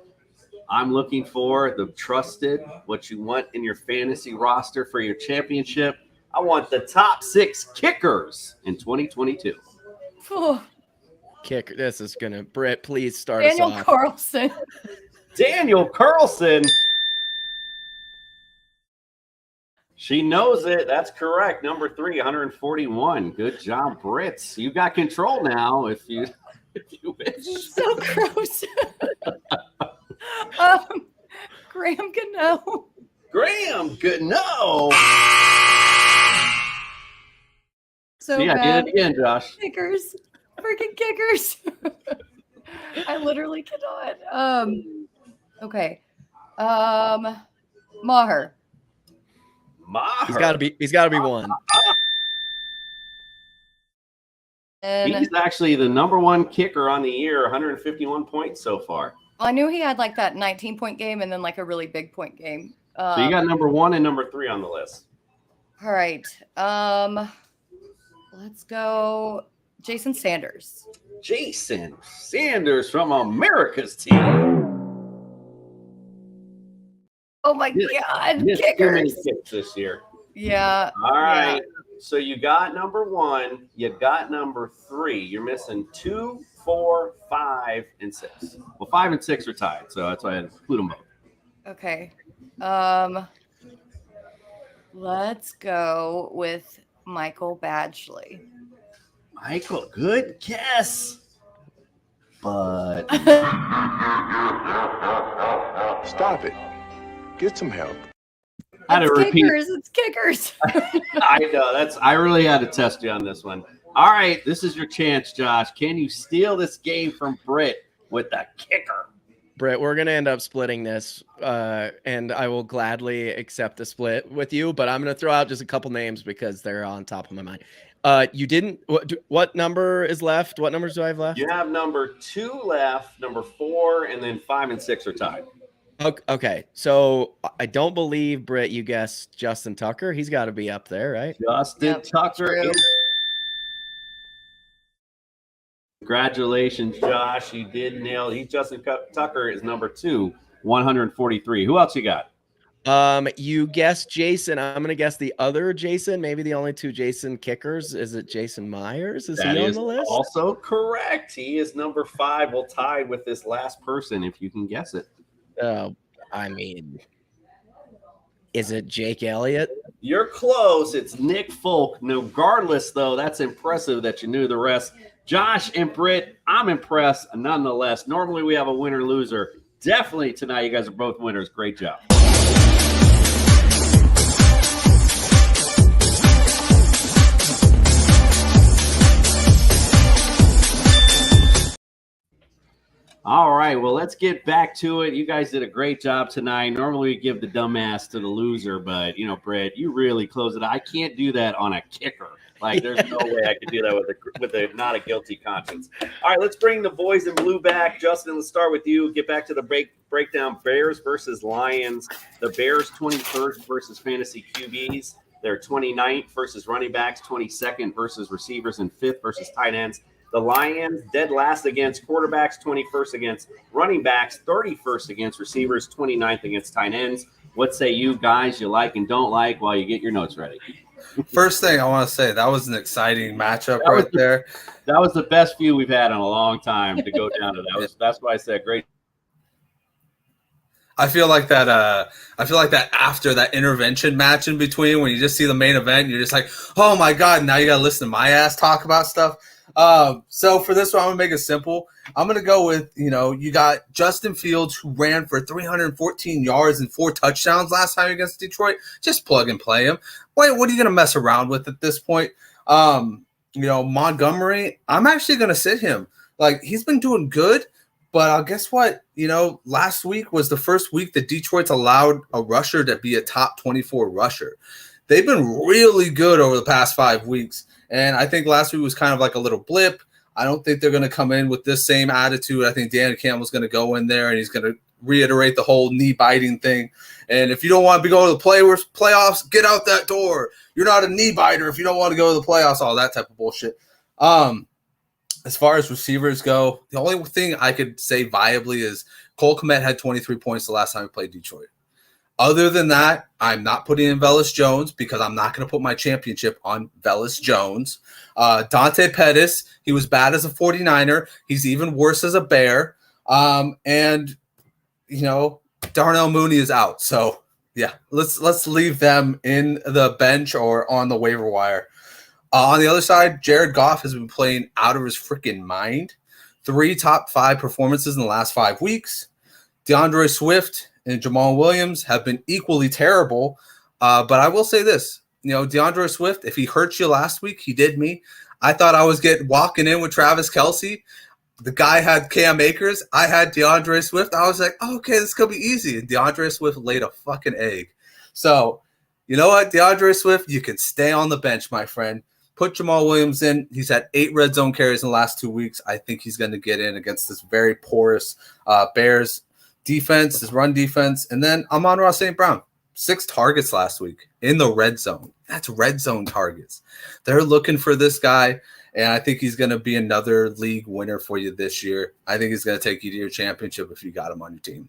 I'm looking for the trusted, what you want in your fantasy roster for your championship. I want the top 6 kickers in 2022. Kicker. This is gonna Britt, please start Daniel us off. Carlson. Daniel Carlson. She knows it. That's correct. Number 3, 141. Good job, Brits. You got control now if you wish. So gross. Graham Gano. Graham Gano. So Yeah, bad. did it again, Josh. Kickers. Freaking kickers. I literally cannot. Okay. Maher. Maher. He's gotta be one. And He's actually the number 1 kicker on the year, 151 points so far. I knew he had like that 19-point game and then like a really big point game. So you got number 1 and number 3 on the list. All right. Let's go Jason Sanders. Jason Sanders from America's team. Oh my God. Missed too many Kickers. kicks this year. Yeah. All right. So you got number 1. You got number 3. You're missing 2, 4, 5, and 6. Well, 5 and 6 are tied, so that's why I had to include them both. Okay. Let's go with Michael Badgley. Michael, good guess. But Stop it. Get some help. I had to It's repeat. kickers. It's kickers. I know. I really had to test you on this one. All right, this is your chance, Josh. Can you steal this game from Britt with the kicker? Britt, we're gonna end up splitting this, and I will gladly accept the split with you. But I'm gonna throw out just a couple names because they're on top of my mind. You didn't. What number is left? What numbers do I have left? You have number 2 left, number 4, and then 5 and 6 are tied. Okay, so I don't believe, Britt, you guessed Justin Tucker. He's got to be up there, right? Justin Tucker true. is. Congratulations, Josh. You did nail. Justin Tucker is number 2, 143. Who else you got? You guessed Jason. I'm gonna guess the other Jason. Maybe the only 2 Jason kickers. Is it Jason Myers? Is That he on is the list? also correct. He is number 5. We'll tie with this last person if you can guess it. I mean, is it Jake Elliott? You're close. It's Nick Folk. Regardless, though, that's impressive that you knew the rest. Josh and Britt, I'm impressed nonetheless. Normally we have a winner-loser. Definitely tonight you guys are both winners. Great job. All right, well, let's get back to it. You guys did a great job tonight. Normally we give the dumbass to the loser, but, Britt, you really close it. I can't do that on a kicker. Like, there's no way I could do that with a not a guilty conscience. All right, let's bring the boys in blue back. Justin, let's start with you. Get back to the breakdown. Bears versus Lions. The Bears 21st versus fantasy QBs. They're 29th versus running backs, 22nd versus receivers, and 5th versus tight ends. The Lions dead last against quarterbacks, 21st against running backs, 31st against receivers, 29th against tight ends. What say you guys you like and don't like while you get your notes ready? First thing I want to say, that was an exciting matchup there. That was the best view we've had in a long time to go down to that. That's why I said great. I feel like that after that intervention match in between, when you just see the main event, you're just like, oh my God, now you got to listen to my ass talk about stuff. So for this one, I'm going to make it simple. I'm going to go with, you got Justin Fields, who ran for 314 yards and 4 touchdowns last time against Detroit. Just plug and play him. What are you going to mess around with at this point? Montgomery, I'm actually going to sit him. Like, he's been doing good, but guess what? Last week was the first week that Detroit's allowed a rusher to be a top 24 rusher. They've been really good over the past 5 weeks. And I think last week was kind of like a little blip. I don't think they're going to come in with this same attitude. I think Dan Campbell's going to go in there and he's going to reiterate the whole knee biting thing. And if you don't want to go to the playoffs, get out that door. You're not a knee biter if you don't want to go to the playoffs, all that type of bullshit. As far as receivers go, the only thing I could say viably is Cole Kmet had 23 points the last time he played Detroit. Other than that, I'm not putting in Velus Jones because I'm not going to put my championship on Velus Jones. Dante Pettis, he was bad as a 49er. He's even worse as a Bear. And Darnell Mooney is out. So, yeah, let's leave them in the bench or on the waiver wire. On the other side, Jared Goff has been playing out of his freaking mind. 3 top 5 performances in the last 5 weeks. DeAndre Swift and Jamal Williams have been equally terrible. But I will say this, DeAndre Swift, if he hurt you last week, he did me. I thought I was walking in with Travis Kelce. The guy had Cam Akers. I had DeAndre Swift. I was like, oh, okay, this could be easy. And DeAndre Swift laid a fucking egg. So, you know what, DeAndre Swift, you can stay on the bench, my friend. Put Jamal Williams in. He's had 8 red zone carries in the last 2 weeks. I think he's going to get in against this very porous Bears defense, his run defense. And then Amon-Ra St. Brown, 6 targets last week in the red zone. That's red zone targets. They're looking for this guy, and I think he's going to be another league winner for you this year. I think he's going to take you to your championship if you got him on your team.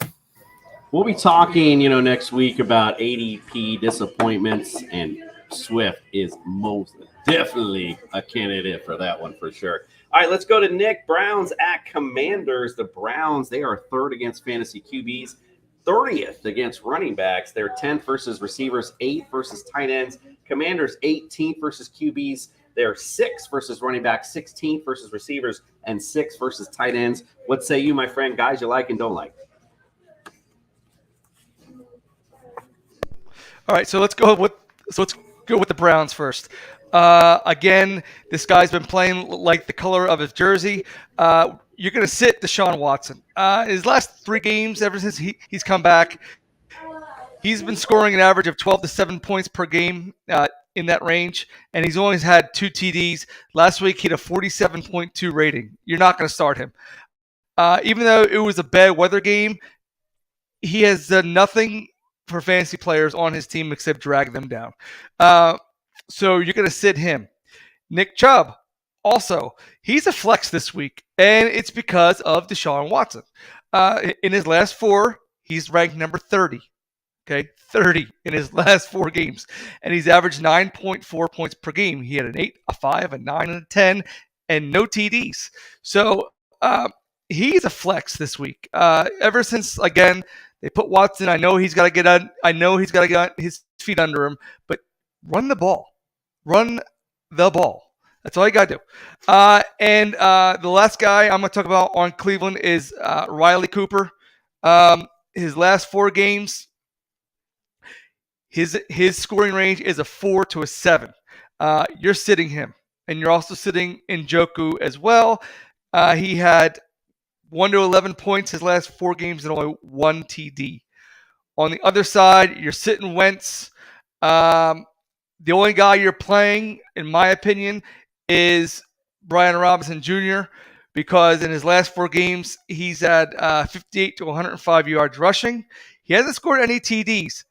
We'll be talking, next week about ADP disappointments, and Swift is most definitely a candidate for that one for sure. All right, let's go to Nick. Browns at Commanders. The Browns, they are 3rd against fantasy QBs, 30th against running backs. They're 10th versus receivers, 8th versus tight ends. Commanders 18th versus QBs. They're 6th versus running backs, 16th versus receivers, and 6th versus tight ends. What say you, my friend? Guys you like and don't like? All right, so let's go with the Browns first. Again, this guy's been playing like the color of his jersey. You're going to sit Deshaun Watson. His last 3 games, ever since he's come back, he's been scoring an average of 12 to 7 points per game in that range, and he's always had 2 TDs. Last week, he had a 47.2 rating. You're not going to start him. Even though it was a bad weather game, he has done nothing for fantasy players on his team except drag them down. So you're going to sit him. Nick Chubb, also, he's a flex this week, and it's because of Deshaun Watson. In his last 4, he's ranked number 30. Okay, 30 in his last 4 games, and he's averaged 9.4 points per game. He had an 8, a 5, a 9, and a 10, and no TDs. So he's a flex this week. Ever since, again, they put Watson, I know he's got to get his feet under him, but run the ball. Run the ball. That's all you got to do. And the last guy I'm going to talk about on Cleveland is Riley Cooper. His last 4 games, his scoring range is a 4 to a 7. You're sitting him, and you're also sitting Njoku as well. He had 1 to 11 points his last 4 games and only 1 TD. On the other side, you're sitting Wentz. The only guy you're playing, in my opinion, is Brian Robinson Jr. because in his last 4 games, he's had 58 to 105 yards rushing. He hasn't scored any TDs.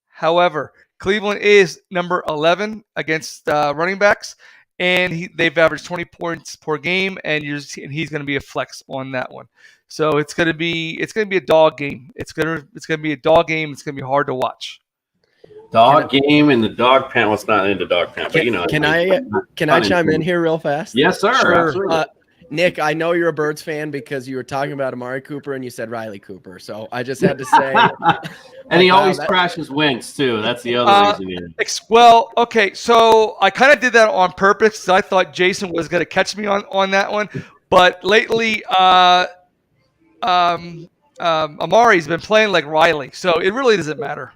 However, Cleveland is number 11 against running backs, and they've averaged 20 points per game, and he's going to be a flex on that one. So it's going to be a dog game. It's going to be a dog game. It's going to be hard to watch. Dog game in the dog pound. Well, it's not in the dog pound, but Can I chime in here real fast? Yes, sir. Sure. Nick, I know you're a Birds fan because you were talking about Amari Cooper and you said Riley Cooper. So I just had to say. And he always crashes Wentz, too. That's the other reason. Well, okay, so I kind of did that on purpose because I thought Jason was going to catch me on that one. But lately, Amari's been playing like Riley, so it really doesn't matter.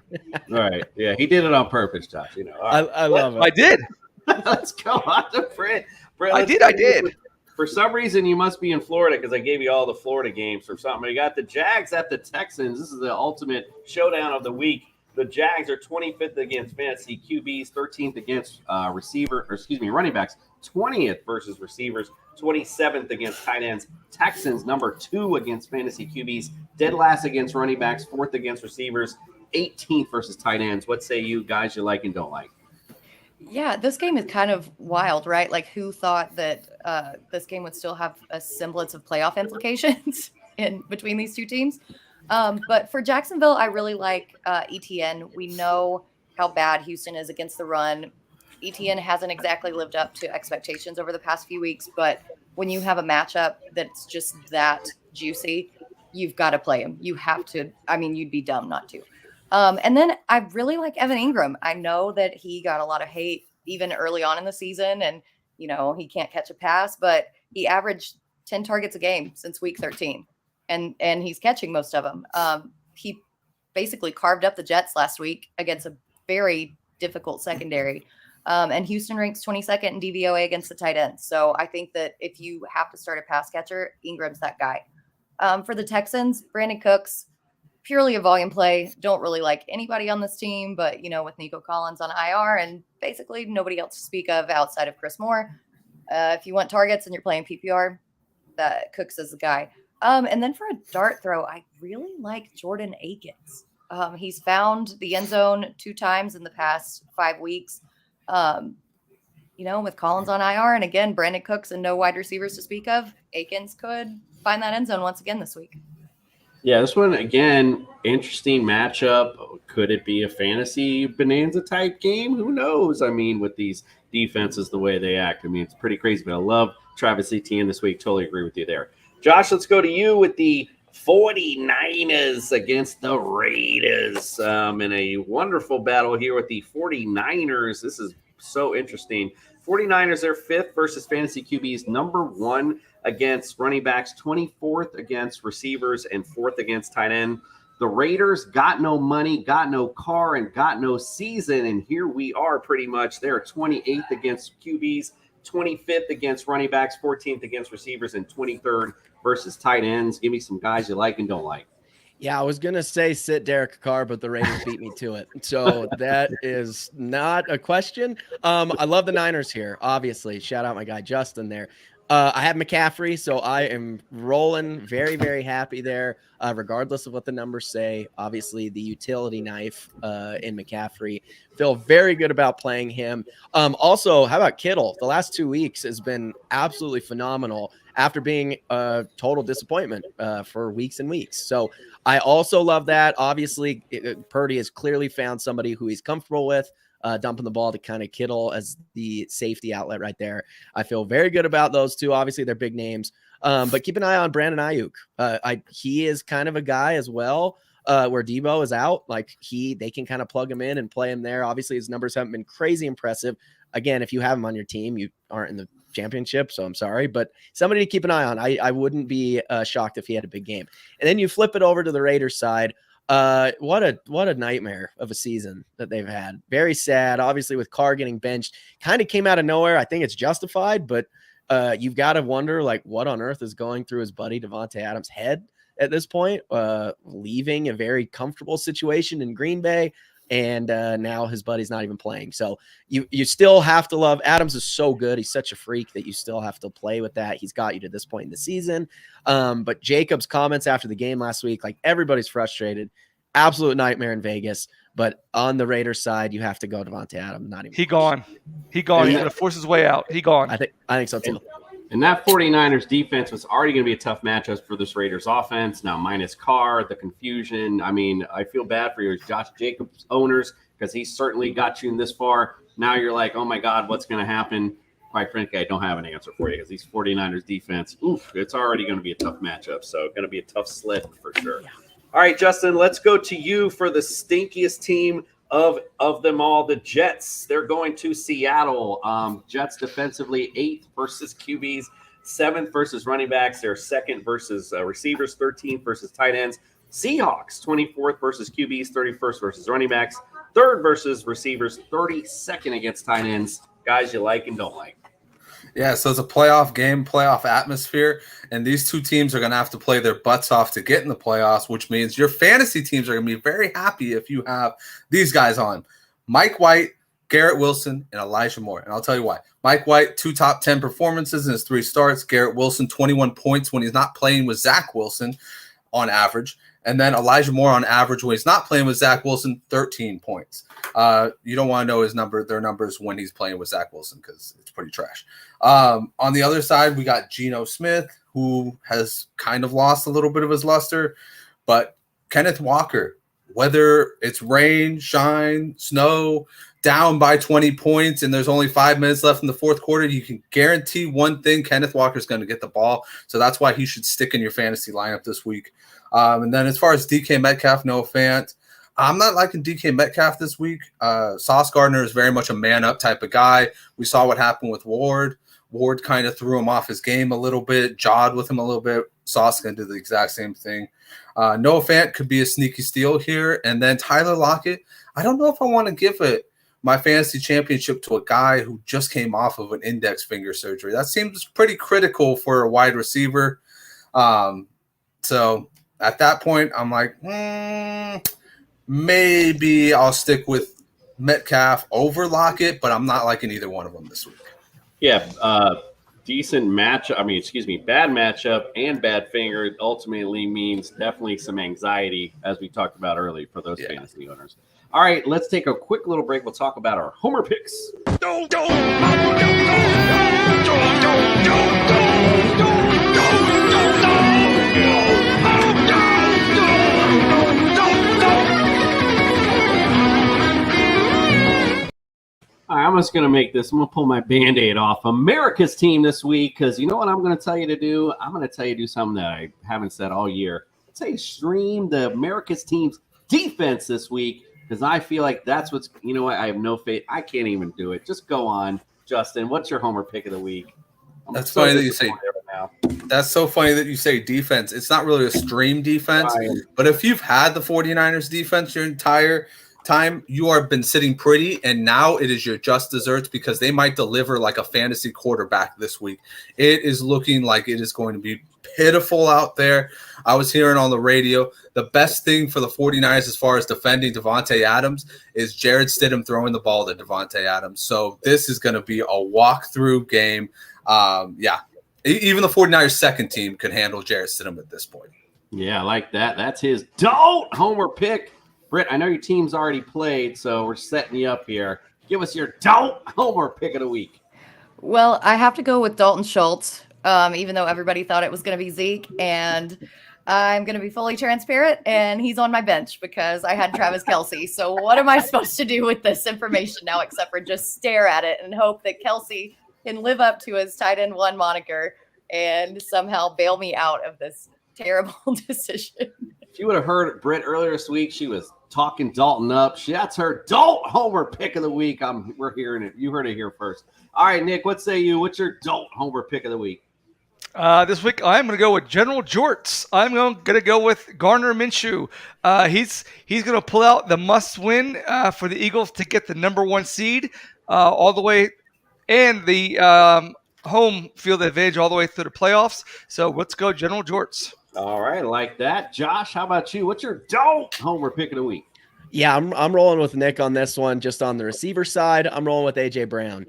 Right. Yeah, he did it on purpose, Josh. You know. Right. I love it. I did. Let's go on to Fred. I did. For some reason, you must be in Florida because I gave you all the Florida games or something. You got the Jags at the Texans. This is the ultimate showdown of the week. The Jags are 25th against fantasy QBs, 13th against running backs, 20th versus receivers, 27th against tight ends. Texans, number 2 against fantasy QBs, dead last against running backs, 4th against receivers, 18th versus tight ends. What say you guys you like and don't like? Yeah, this game is kind of wild, right? Like, who thought that this game would still have a semblance of playoff implications in between these two teams? But for Jacksonville, I really like ETN. We know how bad Houston is against the run. ETN hasn't exactly lived up to expectations over the past few weeks, but when you have a matchup that's just that juicy, you've got to play him. You have to. I mean, you'd be dumb not to. And then I really like Evan Ingram. I know that he got a lot of hate even early on in the season, and he can't catch a pass, but he averaged 10 targets a game since week 13, and he's catching most of them. He basically carved up the Jets last week against a very difficult secondary. And Houston ranks 22nd in DVOA against the tight ends. So I think that if you have to start a pass catcher, Ingram's that guy. For the Texans, Brandon Cooks, purely a volume play. Don't really like anybody on this team, but, with Nico Collins on IR and basically nobody else to speak of outside of Chris Moore. If you want targets and you're playing PPR, that Cooks is the guy. And then for a dart throw, I really like Jordan Akins. He's found the end zone 2 times in the past 5 weeks. With Collins on IR and again, Brandon Cooks and no wide receivers to speak of, Akins could find that end zone once again this week. Yeah, this one, again, interesting matchup. Could it be a fantasy bonanza type game? Who knows? I mean, with these defenses, the way they act, it's pretty crazy. But I love Travis Etienne this week. Totally agree with you there. Josh, let's go to you with the 49ers against the Raiders in a wonderful battle here with the 49ers. This is so interesting. 49ers are 5th versus fantasy QBs, number 1 against running backs, 24th against receivers, and 4th against tight end. The Raiders got no money, got no car, and got no season, and here we are pretty much. They're 28th against QBs, 25th against running backs, 14th against receivers, and 23rd versus tight ends. Give me some guys you like and don't like. Yeah, I was going to say sit Derek Carr, but the Raiders beat me to it. So that is not a question. I love the Niners here, obviously. Shout out my guy Justin there. I have McCaffrey, so I am rolling very, very happy there, regardless of what the numbers say. Obviously, the utility knife in McCaffrey. Feel very good about playing him. Also, how about Kittle? The last 2 weeks has been absolutely phenomenal after being a total disappointment for weeks and weeks. So I also love that. Obviously, Purdy has clearly found somebody who he's comfortable with. Dumping the ball to kind of Kittle as the safety outlet right there. I feel very good about those two. Obviously, they're big names. But keep an eye on Brandon Ayuk. He is kind of a guy as well where Debo is out. Like they can kind of plug him in and play him there. Obviously, his numbers haven't been crazy impressive. Again, if you have him on your team, you aren't in the championship, so I'm sorry. But somebody to keep an eye on. I wouldn't be shocked if he had a big game. And then you flip it over to the Raiders side. What a nightmare of a season that they've had. Very sad. Obviously, with Carr getting benched, kind of came out of nowhere. I think it's justified, but you've got to wonder what on earth is going through his buddy Devontae Adams' head at this point. Leaving a very comfortable situation in Green Bay, and now his buddy's not even playing. So you still have to love Adams. Is so good. He's such a freak that you still have to play with that. He's got you to this point in the season. But Jacob's comments after the game last week, everybody's frustrated. Absolute nightmare in Vegas. But on the Raiders side, you have to go Devontae Adams. Not even. He gone. He's going to force his way out. He gone. I think so too. And that 49ers defense was already going to be a tough matchup for this Raiders offense. Now, minus Carr, the confusion. I feel bad for your Josh Jacobs owners because he certainly got you in this far. Now you're like, oh, my God, what's going to happen? quite frankly, I don't have an answer for you because these 49ers defense, it's already going to be a tough matchup. So going to be a tough sled for sure. Yeah. All right, Justin, let's go to you for the stinkiest team of them all, the Jets. They're going to Seattle. Jets defensively, 8th versus QBs, 7th versus running backs. They're 2nd versus receivers, 13th versus tight ends. Seahawks, 24th versus QBs, 31st versus running backs, 3rd versus receivers, 32nd against tight ends. Guys you like and don't like. Yeah, so it's a playoff game, playoff atmosphere, and these two teams are going to have to play their butts off to get in the playoffs, which means your fantasy teams are going to be very happy if you have these guys on. Mike White, Garrett Wilson, and Elijah Moore. And I'll tell you why. Mike White, 2 top 10 performances in his 3 starts. Garrett Wilson, 21 points when he's not playing with Zach Wilson on average. And then Elijah Moore on average when he's not playing with Zach Wilson, 13 points. You don't want to know their numbers when he's playing with Zach Wilson because it's pretty trash. On the other side, we got Geno Smith, who has kind of lost a little bit of his luster. But Kenneth Walker, whether it's rain, shine, snow, down by 20 points, and there's only 5 minutes left in the fourth quarter, you can guarantee one thing: Kenneth Walker's going to get the ball. So that's why he should stick in your fantasy lineup this week. And then as far as DK Metcalf, Noah Fant, I'm not liking DK Metcalf this week. Sauce Gardner is very much a man-up type of guy. We saw what happened with Ward. Ward kind of threw him off his game a little bit, jawed with him a little bit. Sauce going to do the exact same thing. Noah Fant could be a sneaky steal here. And then Tyler Lockett, I don't know if I want to give my fantasy championship to a guy who just came off of an index finger surgery. That seems pretty critical for a wide receiver. So at that point, I'm like, maybe I'll stick with Metcalf over Lockett, but I'm not liking either one of them this week. Yeah, decent matchup. Bad matchup and bad finger ultimately means definitely some anxiety, as we talked about earlier, for those fantasy owners. All right, let's take a quick little break. We'll talk about our homer picks. All right, I'm just going to make this. I'm going to pull my Band-Aid off. America's team this week, because you know what I'm going to tell you to do? I'm going to tell you to do something that I haven't said all year. Say stream the America's team's defense this week, because I feel like that's what's – you know what? I have no faith. I can't even do it. Just go on. Justin, what's your homer pick of the week? That's funny that you say – that's so funny that you say defense. It's not really a stream defense, but if you've had the 49ers defense your entire – time, you have been sitting pretty, and now it is your just desserts because they might deliver like a fantasy quarterback this week. It is looking like it is going to be pitiful out there. I was hearing on the radio, the best thing for the 49ers as far as defending Devontae Adams is Jared Stidham throwing the ball to Devontae Adams. So this is going to be a walkthrough game. Even the 49ers second team could handle Jared Stidham at this point. Yeah, I like that. That's his don't homer pick. Britt, I know your team's already played, so we're setting you up here. Give us your don't homer pick of the week. Well, I have to go with Dalton Schultz, even though everybody thought it was going to be Zeke. And I'm going to be fully transparent, and he's on my bench because I had Travis Kelce. So what am I supposed to do with this information now except for just stare at it and hope that Kelce can live up to his tight end 1 moniker and somehow bail me out of this terrible decision? If you would have heard Britt earlier this week, she was talking Dalton up. That's her don't homer pick of the week. We're hearing it. You heard it here first. All right, Nick, what say you? What's your don't homer pick of the week? This week, I'm going to go with General Jorts. I'm going to go with Gardner Minshew. He's going to pull out the must-win for the Eagles to get the number 1 seed all the way, and the home field advantage all the way through the playoffs. So let's go General Jorts. All right, I like that. Josh, how about you? What's your don't homer pick of the week? Yeah, I'm rolling with Nick on this one. Just on the receiver side, I'm rolling with A.J. Brown.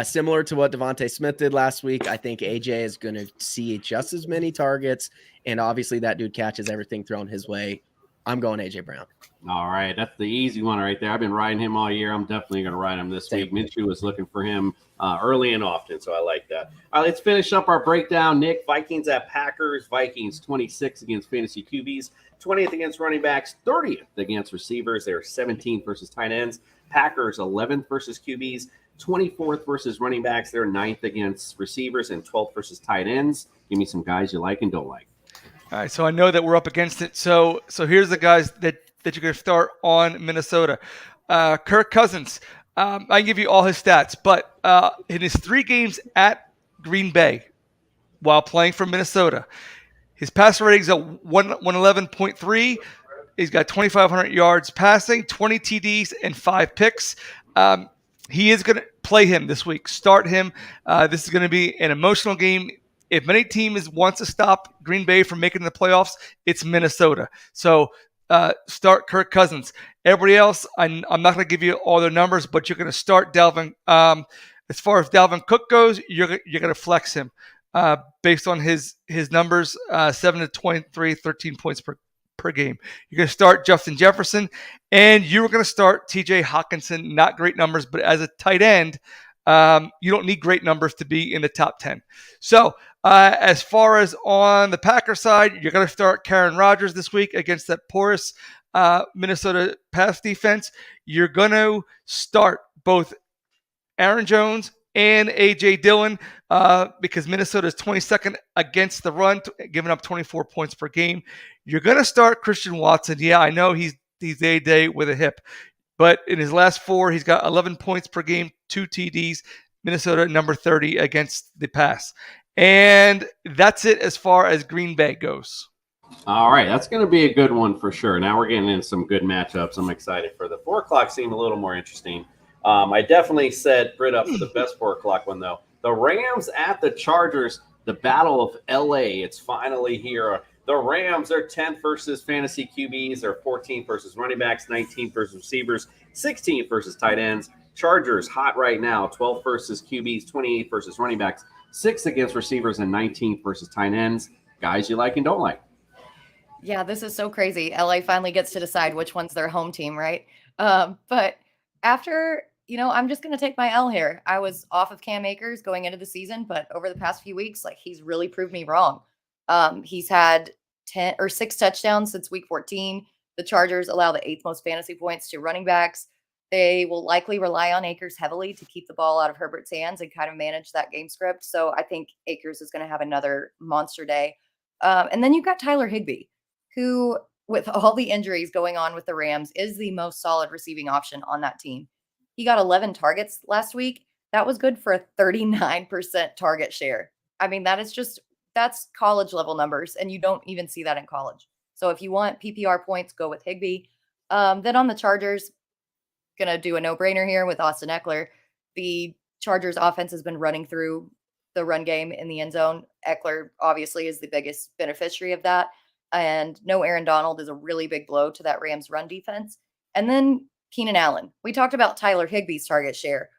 Similar to what Devontae Smith did last week, I think A.J. is going to see just as many targets, and obviously that dude catches everything thrown his way. I'm going A.J. Brown. All right, that's the easy one right there. I've been riding him all year. I'm definitely going to ride him this week. Minshew was looking for him early and often, so I like that. All right, let's finish up our breakdown. Nick, Vikings at Packers. Vikings 26 against fantasy QBs, 20th against running backs, 30th against receivers. They're 17th versus tight ends. Packers 11th versus QBs, 24th versus running backs. They're 9th against receivers and 12th versus tight ends. Give me some guys you like and don't like. All right, so I know that we're up against it. So here's the guys that you're going to start on Minnesota. Kirk Cousins. I can give you all his stats, but in his 3 games at Green Bay while playing for Minnesota, his passer rating is at 111.3. He's got 2,500 yards passing, 20 TDs, and 5 picks. He is going to play him this week. Start him. This is going to be an emotional game. If any team wants to stop Green Bay from making the playoffs, it's Minnesota. So start Kirk Cousins. Everybody else, I'm not going to give you all their numbers, but you're going to start Dalvin. As far as Dalvin Cook goes, you're going to flex him based on his numbers, 7 to 23, 13 points per game. You're going to start Justin Jefferson, and you're going to start TJ Hawkinson. Not great numbers, but as a tight end, you don't need great numbers to be in the top 10. So as far as on the Packers side, you're going to start Karen Rodgers this week against that porous Minnesota pass defense. You're going to start both Aaron Jones and A.J. Dillon because Minnesota is 22nd against the run, giving up 24 points per game. You're going to start Christian Watson. Yeah, I know he's day with a hip, but in his last 4, he's got 11 points per game, 2 TDs. Minnesota number 30 against the pass. And that's it as far as Green Bay goes. All right, that's going to be a good one for sure. Now we're getting into some good matchups. I'm excited for the 4 o'clock. Seem a little more interesting. I definitely set Britt up for the best 4 o'clock one, though. The Rams at the Chargers, the Battle of L.A. It's finally here. The Rams are 10th versus fantasy QBs. They're 14th versus running backs, 19th versus receivers, 16th versus tight ends. Chargers hot right now, 12th versus QBs, 28th versus running backs, 6th against receivers, and 19th versus tight ends. Guys you like and don't like. Yeah, this is so crazy. LA finally gets to decide which one's their home team, right? But after, I'm just going to take my L here. I was off of Cam Akers going into the season, but over the past few weeks, he's really proved me wrong. He's had 6 touchdowns since week 14. The Chargers allow the 8th most fantasy points to running backs. They will likely rely on Akers heavily to keep the ball out of Herbert's hands and kind of manage that game script. So I think Akers is going to have another monster day. And then you've got Tyler Higbee, who, with all the injuries going on with the Rams, is the most solid receiving option on that team. He got 11 targets last week. That was good for a 39% target share. I mean, that's college level numbers, and you don't even see that in college. So if you want PPR points, go with Higbee. Then on the Chargers, going to do a no-brainer here with Austin Eckler. The Chargers offense has been running through the run game in the end zone. Eckler obviously is the biggest beneficiary of that. And no Aaron Donald is a really big blow to that Rams run defense. And then Keenan Allen. We talked about Tyler Higbee's target share.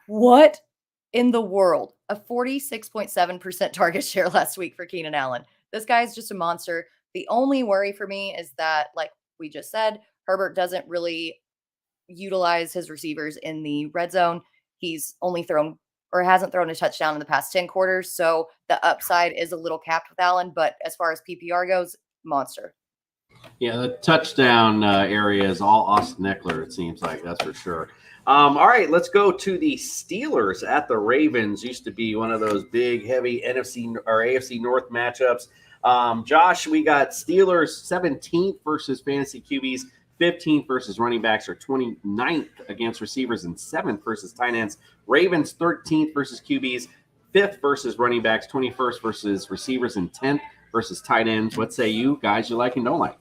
What in the world? A 46.7% target share last week for Keenan Allen. This guy is just a monster. The only worry for me is that, like we just said, Herbert doesn't really utilize his receivers in the red zone. He's only thrown or hasn't thrown a touchdown in the past 10 quarters. So the upside is a little capped with Allen, but as far as PPR goes, monster. Yeah, the touchdown area is all Austin Eckler, it seems like. That's for sure. All right, let's go to the Steelers at the Ravens. Used to be one of those big, heavy NFC or AFC North matchups. Josh, we got Steelers 17th versus fantasy QBs, 15th versus running backs, or 29th against receivers, and 7th versus tight ends. Ravens 13th versus QBs, 5th versus running backs, 21st versus receivers, and 10th versus tight ends. What say you guys you like and don't like?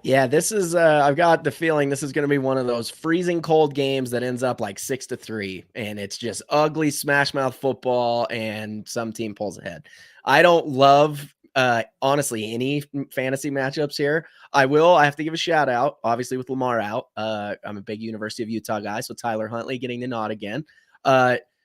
Yeah, this is I've got the feeling this is going to be one of those freezing cold games that ends up like 6-3, and it's just ugly smash mouth football, and some team pulls ahead. I don't love honestly any fantasy matchups here. I have to give a shout out, obviously, with Lamar out. I'm a big University of Utah guy, so Tyler Huntley getting the nod again.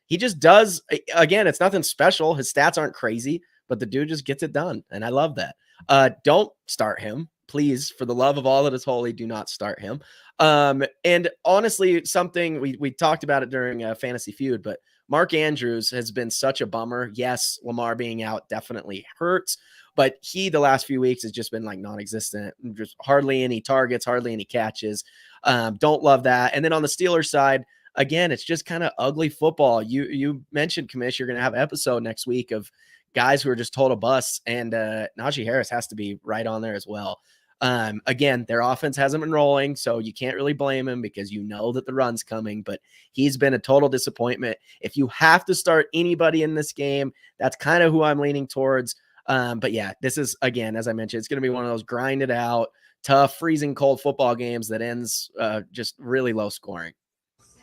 He just does, again, it's nothing special. His stats aren't crazy, but the dude just gets it done, and I love that. Don't start him. Please, for the love of all that is holy, do not start him. And honestly, something we talked about it during Fantasy Feud, but Mark Andrews has been such a bummer. Yes, Lamar being out definitely hurts, but the last few weeks has just been like non-existent. Just hardly any targets, hardly any catches. Don't love that. And then on the Steelers side, again, it's just kind of ugly football. You mentioned, Commish, you're going to have an episode next week of guys who are just total busts, and Najee Harris has to be right on there as well. Again, their offense hasn't been rolling, so you can't really blame him because you know that the run's coming, but he's been a total disappointment. If you have to start anybody in this game, that's kind of who I'm leaning towards. But yeah, this is, again, as I mentioned, it's going to be one of those grinded out, tough, freezing cold football games that ends just really low scoring.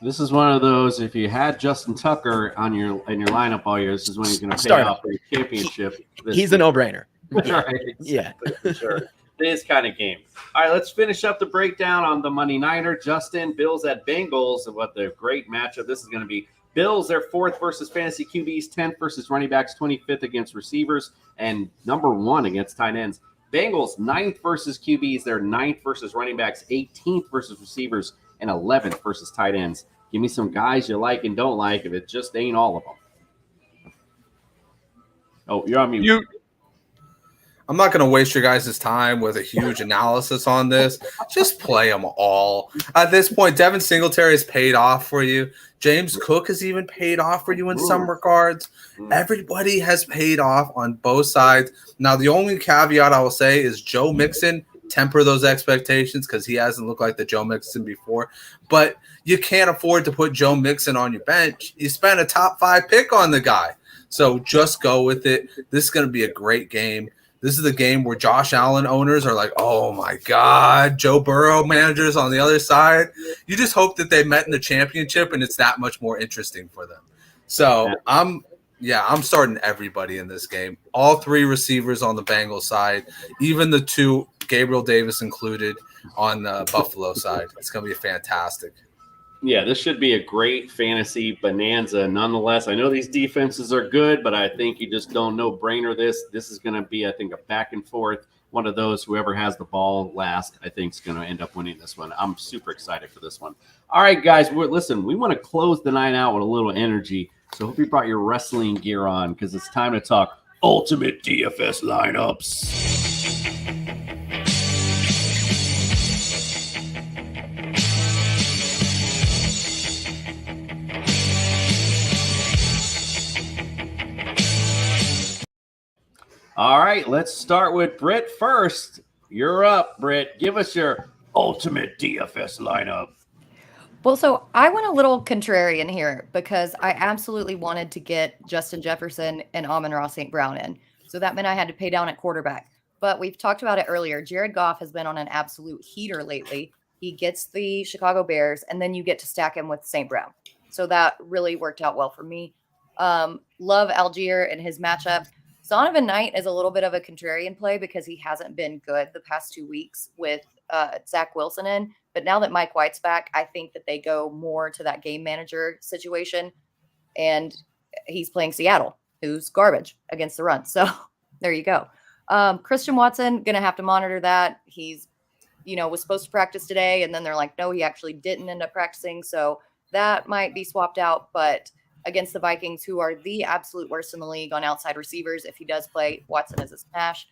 This is one of those, if you had Justin Tucker in your lineup all year, this is when he's going to pay off for your championship. He's a no-brainer. Right, exactly, yeah. For sure. This kind of game. All right, let's finish up the breakdown on the Monday Nighter. Justin, Bills at Bengals, and what the great matchup this is going to be. Bills, they're 4th versus fantasy QBs, 10th versus running backs, 25th against receivers, and number 1 against tight ends. Bengals, 9th versus QBs, they're 9th versus running backs, 18th versus receivers, and 11th versus tight ends. Give me some guys you like and don't like if it just ain't all of them. Oh, you're on mute. I'm not going to waste your guys' time with a huge analysis on this. Just play them all. At this point, Devin Singletary has paid off for you. James Cook has even paid off for you in some regards. Everybody has paid off on both sides. Now, the only caveat I will say is Joe Mixon. Temper those expectations because he hasn't looked like the Joe Mixon before. But you can't afford to put Joe Mixon on your bench. You spent a top 5 pick on the guy. So just go with it. This is going to be a great game. This is the game where Josh Allen owners are like, oh, my God, Joe Burrow managers on the other side. You just hope that they met in the championship and it's that much more interesting for them. So I'm starting everybody in this game. All 3 receivers on the Bengals side, even the 2, Gabriel Davis included, on the Buffalo side. It's going to be fantastic. Yeah, this should be a great fantasy bonanza. Nonetheless, I know these defenses are good, but I think you just don't no-brainer this. This is going to be, I think, a back and forth. One of those, whoever has the ball last, I think is going to end up winning this one. I'm super excited for this one. All right, guys, listen, we want to close the night out with a little energy. So hope you brought your wrestling gear on because it's time to talk Ultimate DFS lineups. All right, let's start with Britt first. You're up, Britt. Give us your Ultimate DFS lineup. Well, so I went a little contrarian here because I absolutely wanted to get Justin Jefferson and Amon-Ra St. Brown in. So that meant I had to pay down at quarterback. But we've talked about it earlier. Jared Goff has been on an absolute heater lately. He gets the Chicago Bears, and then you get to stack him with St. Brown. So that really worked out well for me. Love Algier and his matchup. Zonovan Knight is a little bit of a contrarian play because he hasn't been good the past 2 weeks with Zach Wilson in. But now that Mike White's back, I think that they go more to that game manager situation. And he's playing Seattle, who's garbage against the run. So there you go. Christian Watson, going to have to monitor that. He's, was supposed to practice today. And then they're like, no, he actually didn't end up practicing. So that might be swapped out. But against the Vikings, who are the absolute worst in the league on outside receivers, if he does play, Watson is a smash.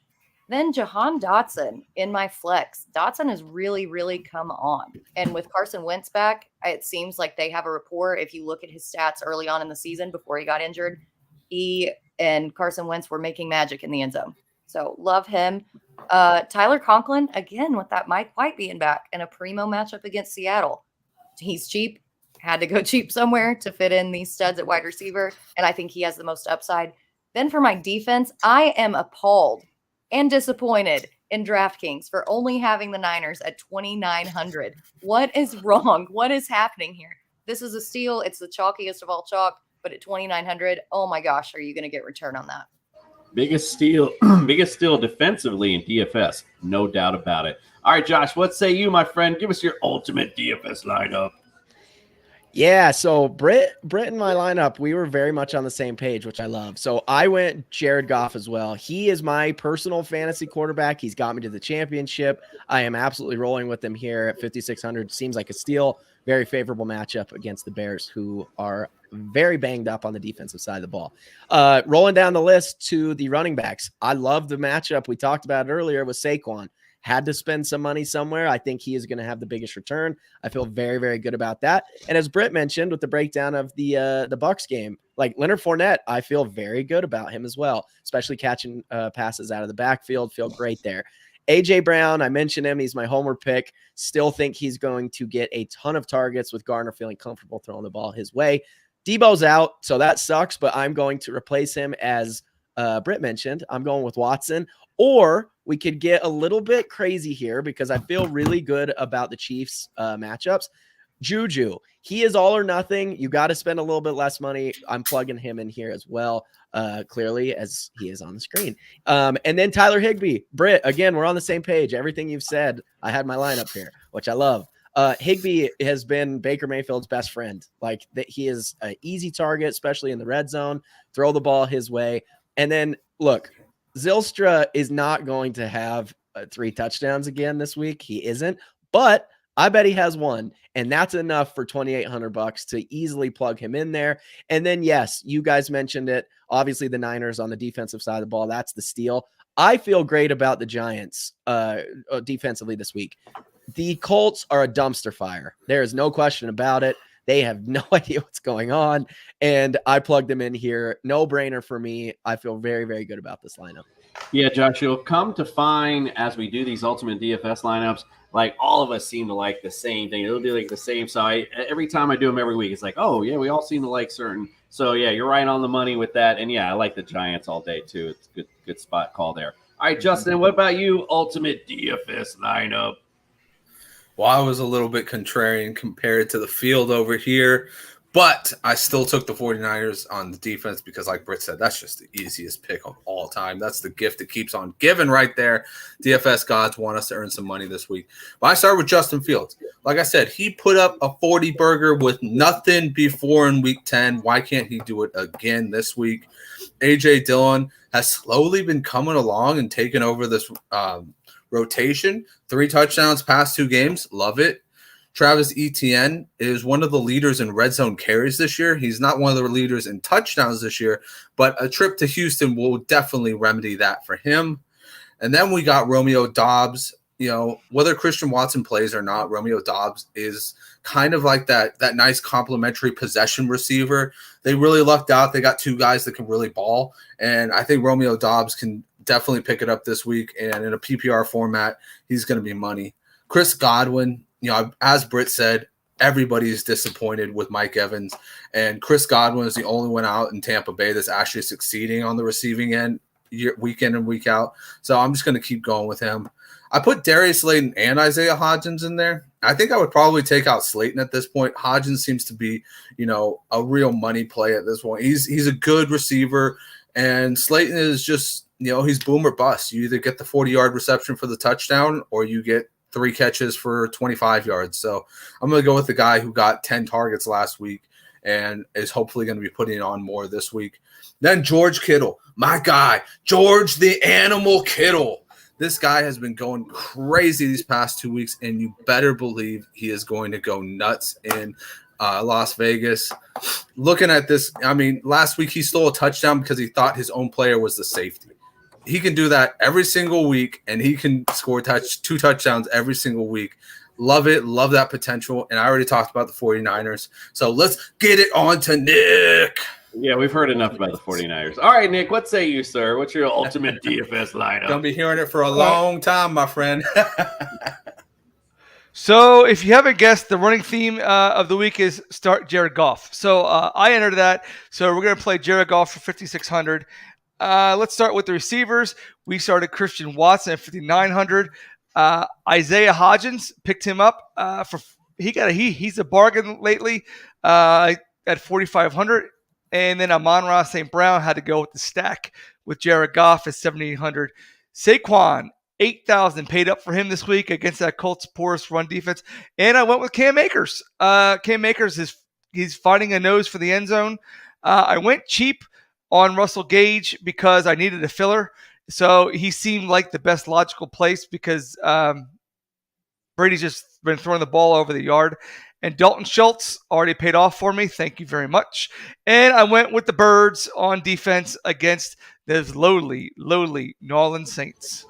Then Jahan Dotson in my flex. Dotson has really, really come on. And with Carson Wentz back, it seems like they have a rapport. If you look at his stats early on in the season before he got injured, he and Carson Wentz were making magic in the end zone. So love him. Tyler Conklin, again, with that Mike White being back in a primo matchup against Seattle. He's cheap. Had to go cheap somewhere to fit in these studs at wide receiver. And I think he has the most upside. Then for my defense, I am appalled and disappointed in DraftKings for only having the Niners at 2,900. What is wrong? What is happening here? This is a steal. It's the chalkiest of all chalk, but at 2,900, oh my gosh, are you going to get return on that? Biggest steal defensively in DFS, no doubt about it. All right, Josh, what say you, my friend? Give us your ultimate DFS lineup. Yeah, so Britt in my lineup, we were very much on the same page, which I love. So I went Jared Goff as well. He is my personal fantasy quarterback. He's got me to the championship. I am absolutely rolling with him here at 5,600. Seems like a steal. Very favorable matchup against the Bears, who are very banged up on the defensive side of the ball. Rolling down the list to the running backs. I love the matchup. We talked about it earlier with Saquon. had to spend some money somewhere, I think he is going to have the biggest return. I feel very, very good about that. And as Britt mentioned with the breakdown of the Bucks game, like Leonard Fournette, I feel very good about him as well, especially catching passes out of the backfield. Feel great there. AJ Brown, I mentioned him. He's my homer pick. Still think he's going to get a ton of targets with Garner feeling comfortable throwing the ball his way. Debo's out, so that sucks, but I'm going to replace him as Britt mentioned. I'm going with Watson. Or we could get a little bit crazy here because I feel really good about the Chiefs matchups. Juju, he is all or nothing. You got to spend a little bit less money. I'm plugging him in here as well, clearly, as he is on the screen. And then Tyler Higbee. Britt, again, we're on the same page. Everything you've said, I had my lineup here, which I love. Higbee has been Baker Mayfield's best friend. Like that, he is an easy target, especially in the red zone. Throw the ball his way. And then, look, Zylstra is not going to have 3 touchdowns again this week. He isn't. But I bet he has one, and that's enough for $2,800 to easily plug him in there. And then, yes, you guys mentioned it. Obviously, the Niners on the defensive side of the ball, that's the steal. I feel great about the Giants defensively this week. The Colts are a dumpster fire. There is no question about it. They have no idea what's going on, and I plugged them in here. No brainer for me. I feel very, very good about this lineup. Yeah, Josh, you'll come to find as we do these ultimate DFS lineups, like all of us seem to like the same thing. It'll be like the same. So every time I do them every week, it's like, oh, yeah, we all seem to like certain. So, yeah, you're right on the money with that. And, yeah, I like the Giants all day, too. It's a good spot call there. All right, Justin, what about you? Ultimate DFS lineup. Well, I was a little bit contrarian compared to the field over here, but I still took the 49ers on the defense because, like Britt said, that's just the easiest pick of all time. That's the gift that keeps on giving right there. DFS gods want us to earn some money this week. But I started with Justin Fields. Like I said, he put up a 40 burger with nothing before in week 10. Why can't he do it again this week? A.J. Dillon has slowly been coming along and taking over this rotation. 3 touchdowns past 2 games. Love it. Travis Etienne is one of the leaders in red zone carries this year. He's not one of the leaders in touchdowns this year, but a trip to Houston will definitely remedy that for him. And then we got Romeo Doubs. You know, whether Christian Watson plays or not, Romeo Doubs is kind of like that nice complementary possession receiver. They really lucked out. They got 2 guys that can really ball, and I think Romeo Doubs can definitely pick it up this week. And in a PPR format, he's going to be money. Chris Godwin, you know, as Britt said, everybody's disappointed with Mike Evans, and Chris Godwin is the only one out in Tampa Bay that's actually succeeding on the receiving end week in and week out. So I'm just going to keep going with him. I put Darius Slayton and Isaiah Hodgins in there. I think I would probably take out Slayton at this point. Hodgins seems to be, you know, a real money play at this point. He's a good receiver, and Slayton is just, you know, he's boom or bust. You either get the 40-yard reception for the touchdown or you get 3 catches for 25 yards. So I'm going to go with the guy who got 10 targets last week and is hopefully going to be putting on more this week. Then George Kittle, my guy, George the Animal Kittle. This guy has been going crazy these past 2 weeks, and you better believe he is going to go nuts in Las Vegas. Looking at this, I mean, last week he stole a touchdown because he thought his own player was the safety. He can do that every single week, and he can score 2 touchdowns every single week. Love it. Love that potential. And I already talked about the 49ers. So let's get it on to Nick. Yeah, we've heard enough about the 49ers. All right, Nick, what say you, sir? What's your ultimate DFS lineup? Gonna be hearing it for a long time, my friend. So if you haven't guessed, the running theme of the week is start Jared Goff. So I entered that. So we're going to play Jared Goff for 5,600. Let's start with the receivers. We started Christian Watson at 5,900. Isaiah Hodgins, picked him up he's a bargain lately at 4,500. And then Amon-Ra St. Brown had to go with the stack with Jared Goff at 7,800. Saquon, 8,000 paid up for him this week against that Colts porous run defense. And I went with Cam Akers. Cam Akers he's fighting a nose for the end zone. I went cheap on Russell Gage because I needed a filler. So he seemed like the best logical place because Brady's just been throwing the ball over the yard. And Dalton Schultz already paid off for me. Thank you very much. And I went with the Birds on defense against those lowly New Orleans Saints.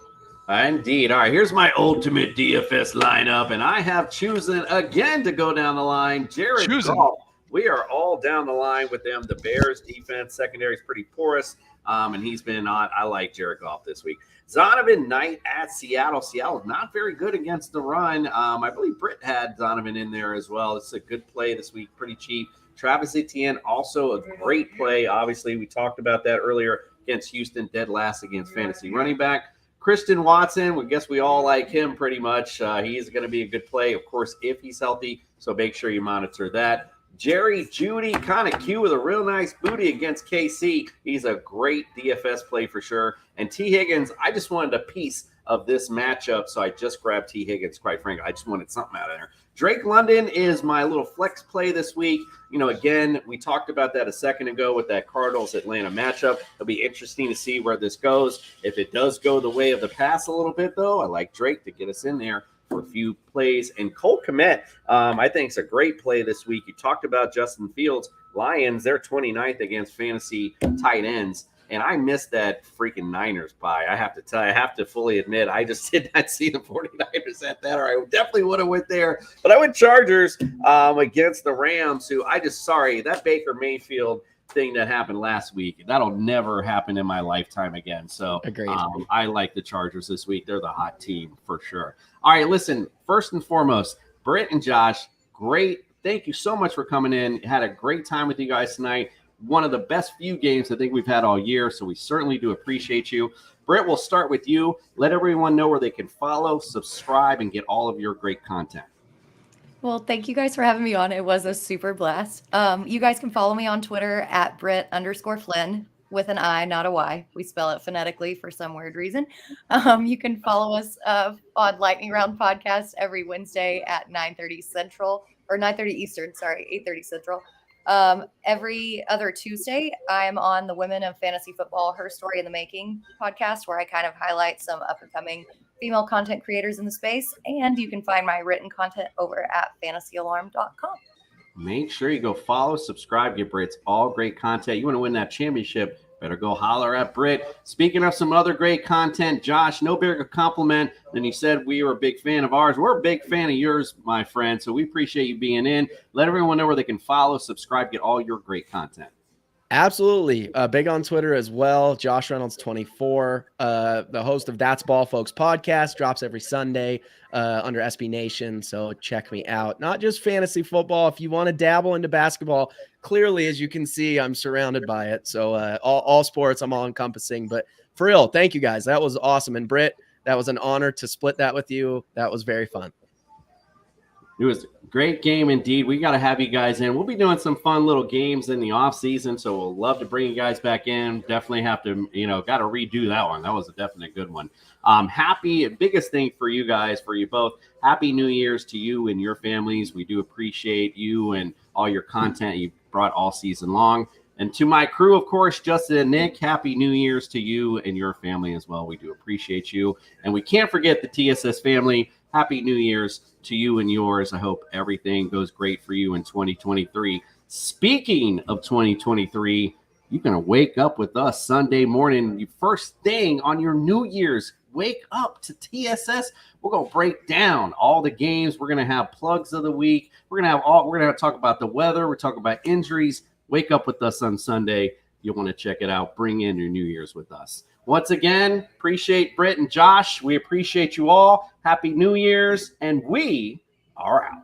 Indeed. All right, here's my ultimate DFS lineup, and I have chosen again to go down the line. Jared Goff. We are all down the line with them. The Bears defense secondary is pretty porous, and he's been on. I like Jared Goff this week. Zonovan Knight at Seattle. Seattle not very good against the run. I believe Britt had Zonovan in there as well. It's a good play this week, pretty cheap. Travis Etienne, also a great play. Obviously, we talked about that earlier against Houston, dead last against fantasy running back. Christian Watson, I guess we all like him pretty much. He is going to be a good play, of course, if he's healthy, so make sure you monitor that. Jerry Jeudy, kind of cute with a real nice booty against KC. He's a great DFS play for sure. And T. Higgins, I just wanted a piece of this matchup, so I just grabbed T. Higgins, quite frankly. I just wanted something out of there. Drake London is my little flex play this week. You know, again, we talked about that a second ago with that Cardinals-Atlanta matchup. It'll be interesting to see where this goes. If it does go the way of the pass a little bit, though, I like Drake to get us in there for a few plays. And Cole Kmet, I think is a great play this week. You talked about Justin Fields. Lions, they're 29th against fantasy tight ends. And I missed that freaking Niners bye. I have to tell you, I have to fully admit, I just did not see the 49ers at that, or I definitely would have went there. But I went Chargers against the Rams, who that Baker Mayfield thing that happened last week, that'll never happen in my lifetime again. So agreed. I like the Chargers this week. They're the hot team for sure. All right, listen, first and foremost, Britt and Josh, great. Thank you so much for coming in. Had a great time with you guys tonight. One of the best Feud games I think we've had all year, so we certainly do appreciate you. Britt, we'll start with you. Let everyone know where they can follow, subscribe, and get all of your great content. Well, thank you guys for having me on. It was a super blast. You guys can follow me on Twitter at Britt_Flynn with an I, not a Y. We spell it phonetically for some weird reason. You can follow us on Lightning Round Podcast every Wednesday at 9:30 Central, or 9:30 Eastern, 8:30 Central. Every other Tuesday, I'm on the Women of Fantasy Football, Her Story in the Making podcast, where I kind of highlight some up-and-coming female content creators in the space. And you can find my written content over at fantasyalarm.com. Make sure you go follow, subscribe, get Britt's all great content. You want to win that championship, better go holler at Britt. Speaking of some other great content, Josh, no bigger compliment than you said we were a big fan of ours. We're a big fan of yours, my friend, so we appreciate you being in. Let everyone know where they can follow, subscribe, get all your great content. Absolutely. Big on Twitter as well. Josh Reynolds 24, the host of That's Ball Folks podcast, drops every Sunday under SB Nation. So check me out. Not just fantasy football. If you want to dabble into basketball, clearly, as you can see, I'm surrounded by it. So all sports, I'm all encompassing. But for real, thank you guys. That was awesome. And Britt, that was an honor to split that with you. That was very fun. It was a great game indeed. We got to have you guys in. We'll be doing some fun little games in the off season, so we'll love to bring you guys back in. Definitely have to, got to redo that one. That was a definite good one. Biggest thing for you guys, for you both, Happy New Year's to you and your families. We do appreciate you and all your content you brought all season long. And to my crew, of course, Justin and Nick, Happy New Year's to you and your family as well. We do appreciate you. And we can't forget the TSS family. Happy New Year's to you and yours. I hope everything goes great for you in 2023. Speaking of 2023, you're going to wake up with us Sunday morning. Your first thing on your New Year's, wake up to TSS. We're going to break down all the games. We're going to have plugs of the week. We're going to talk about the weather. We're talking about injuries. Wake up with us on Sunday. You'll want to check it out. Bring in your New Year's with us. Once again, appreciate Britt and Josh. We appreciate you all. Happy New Year's, and we are out.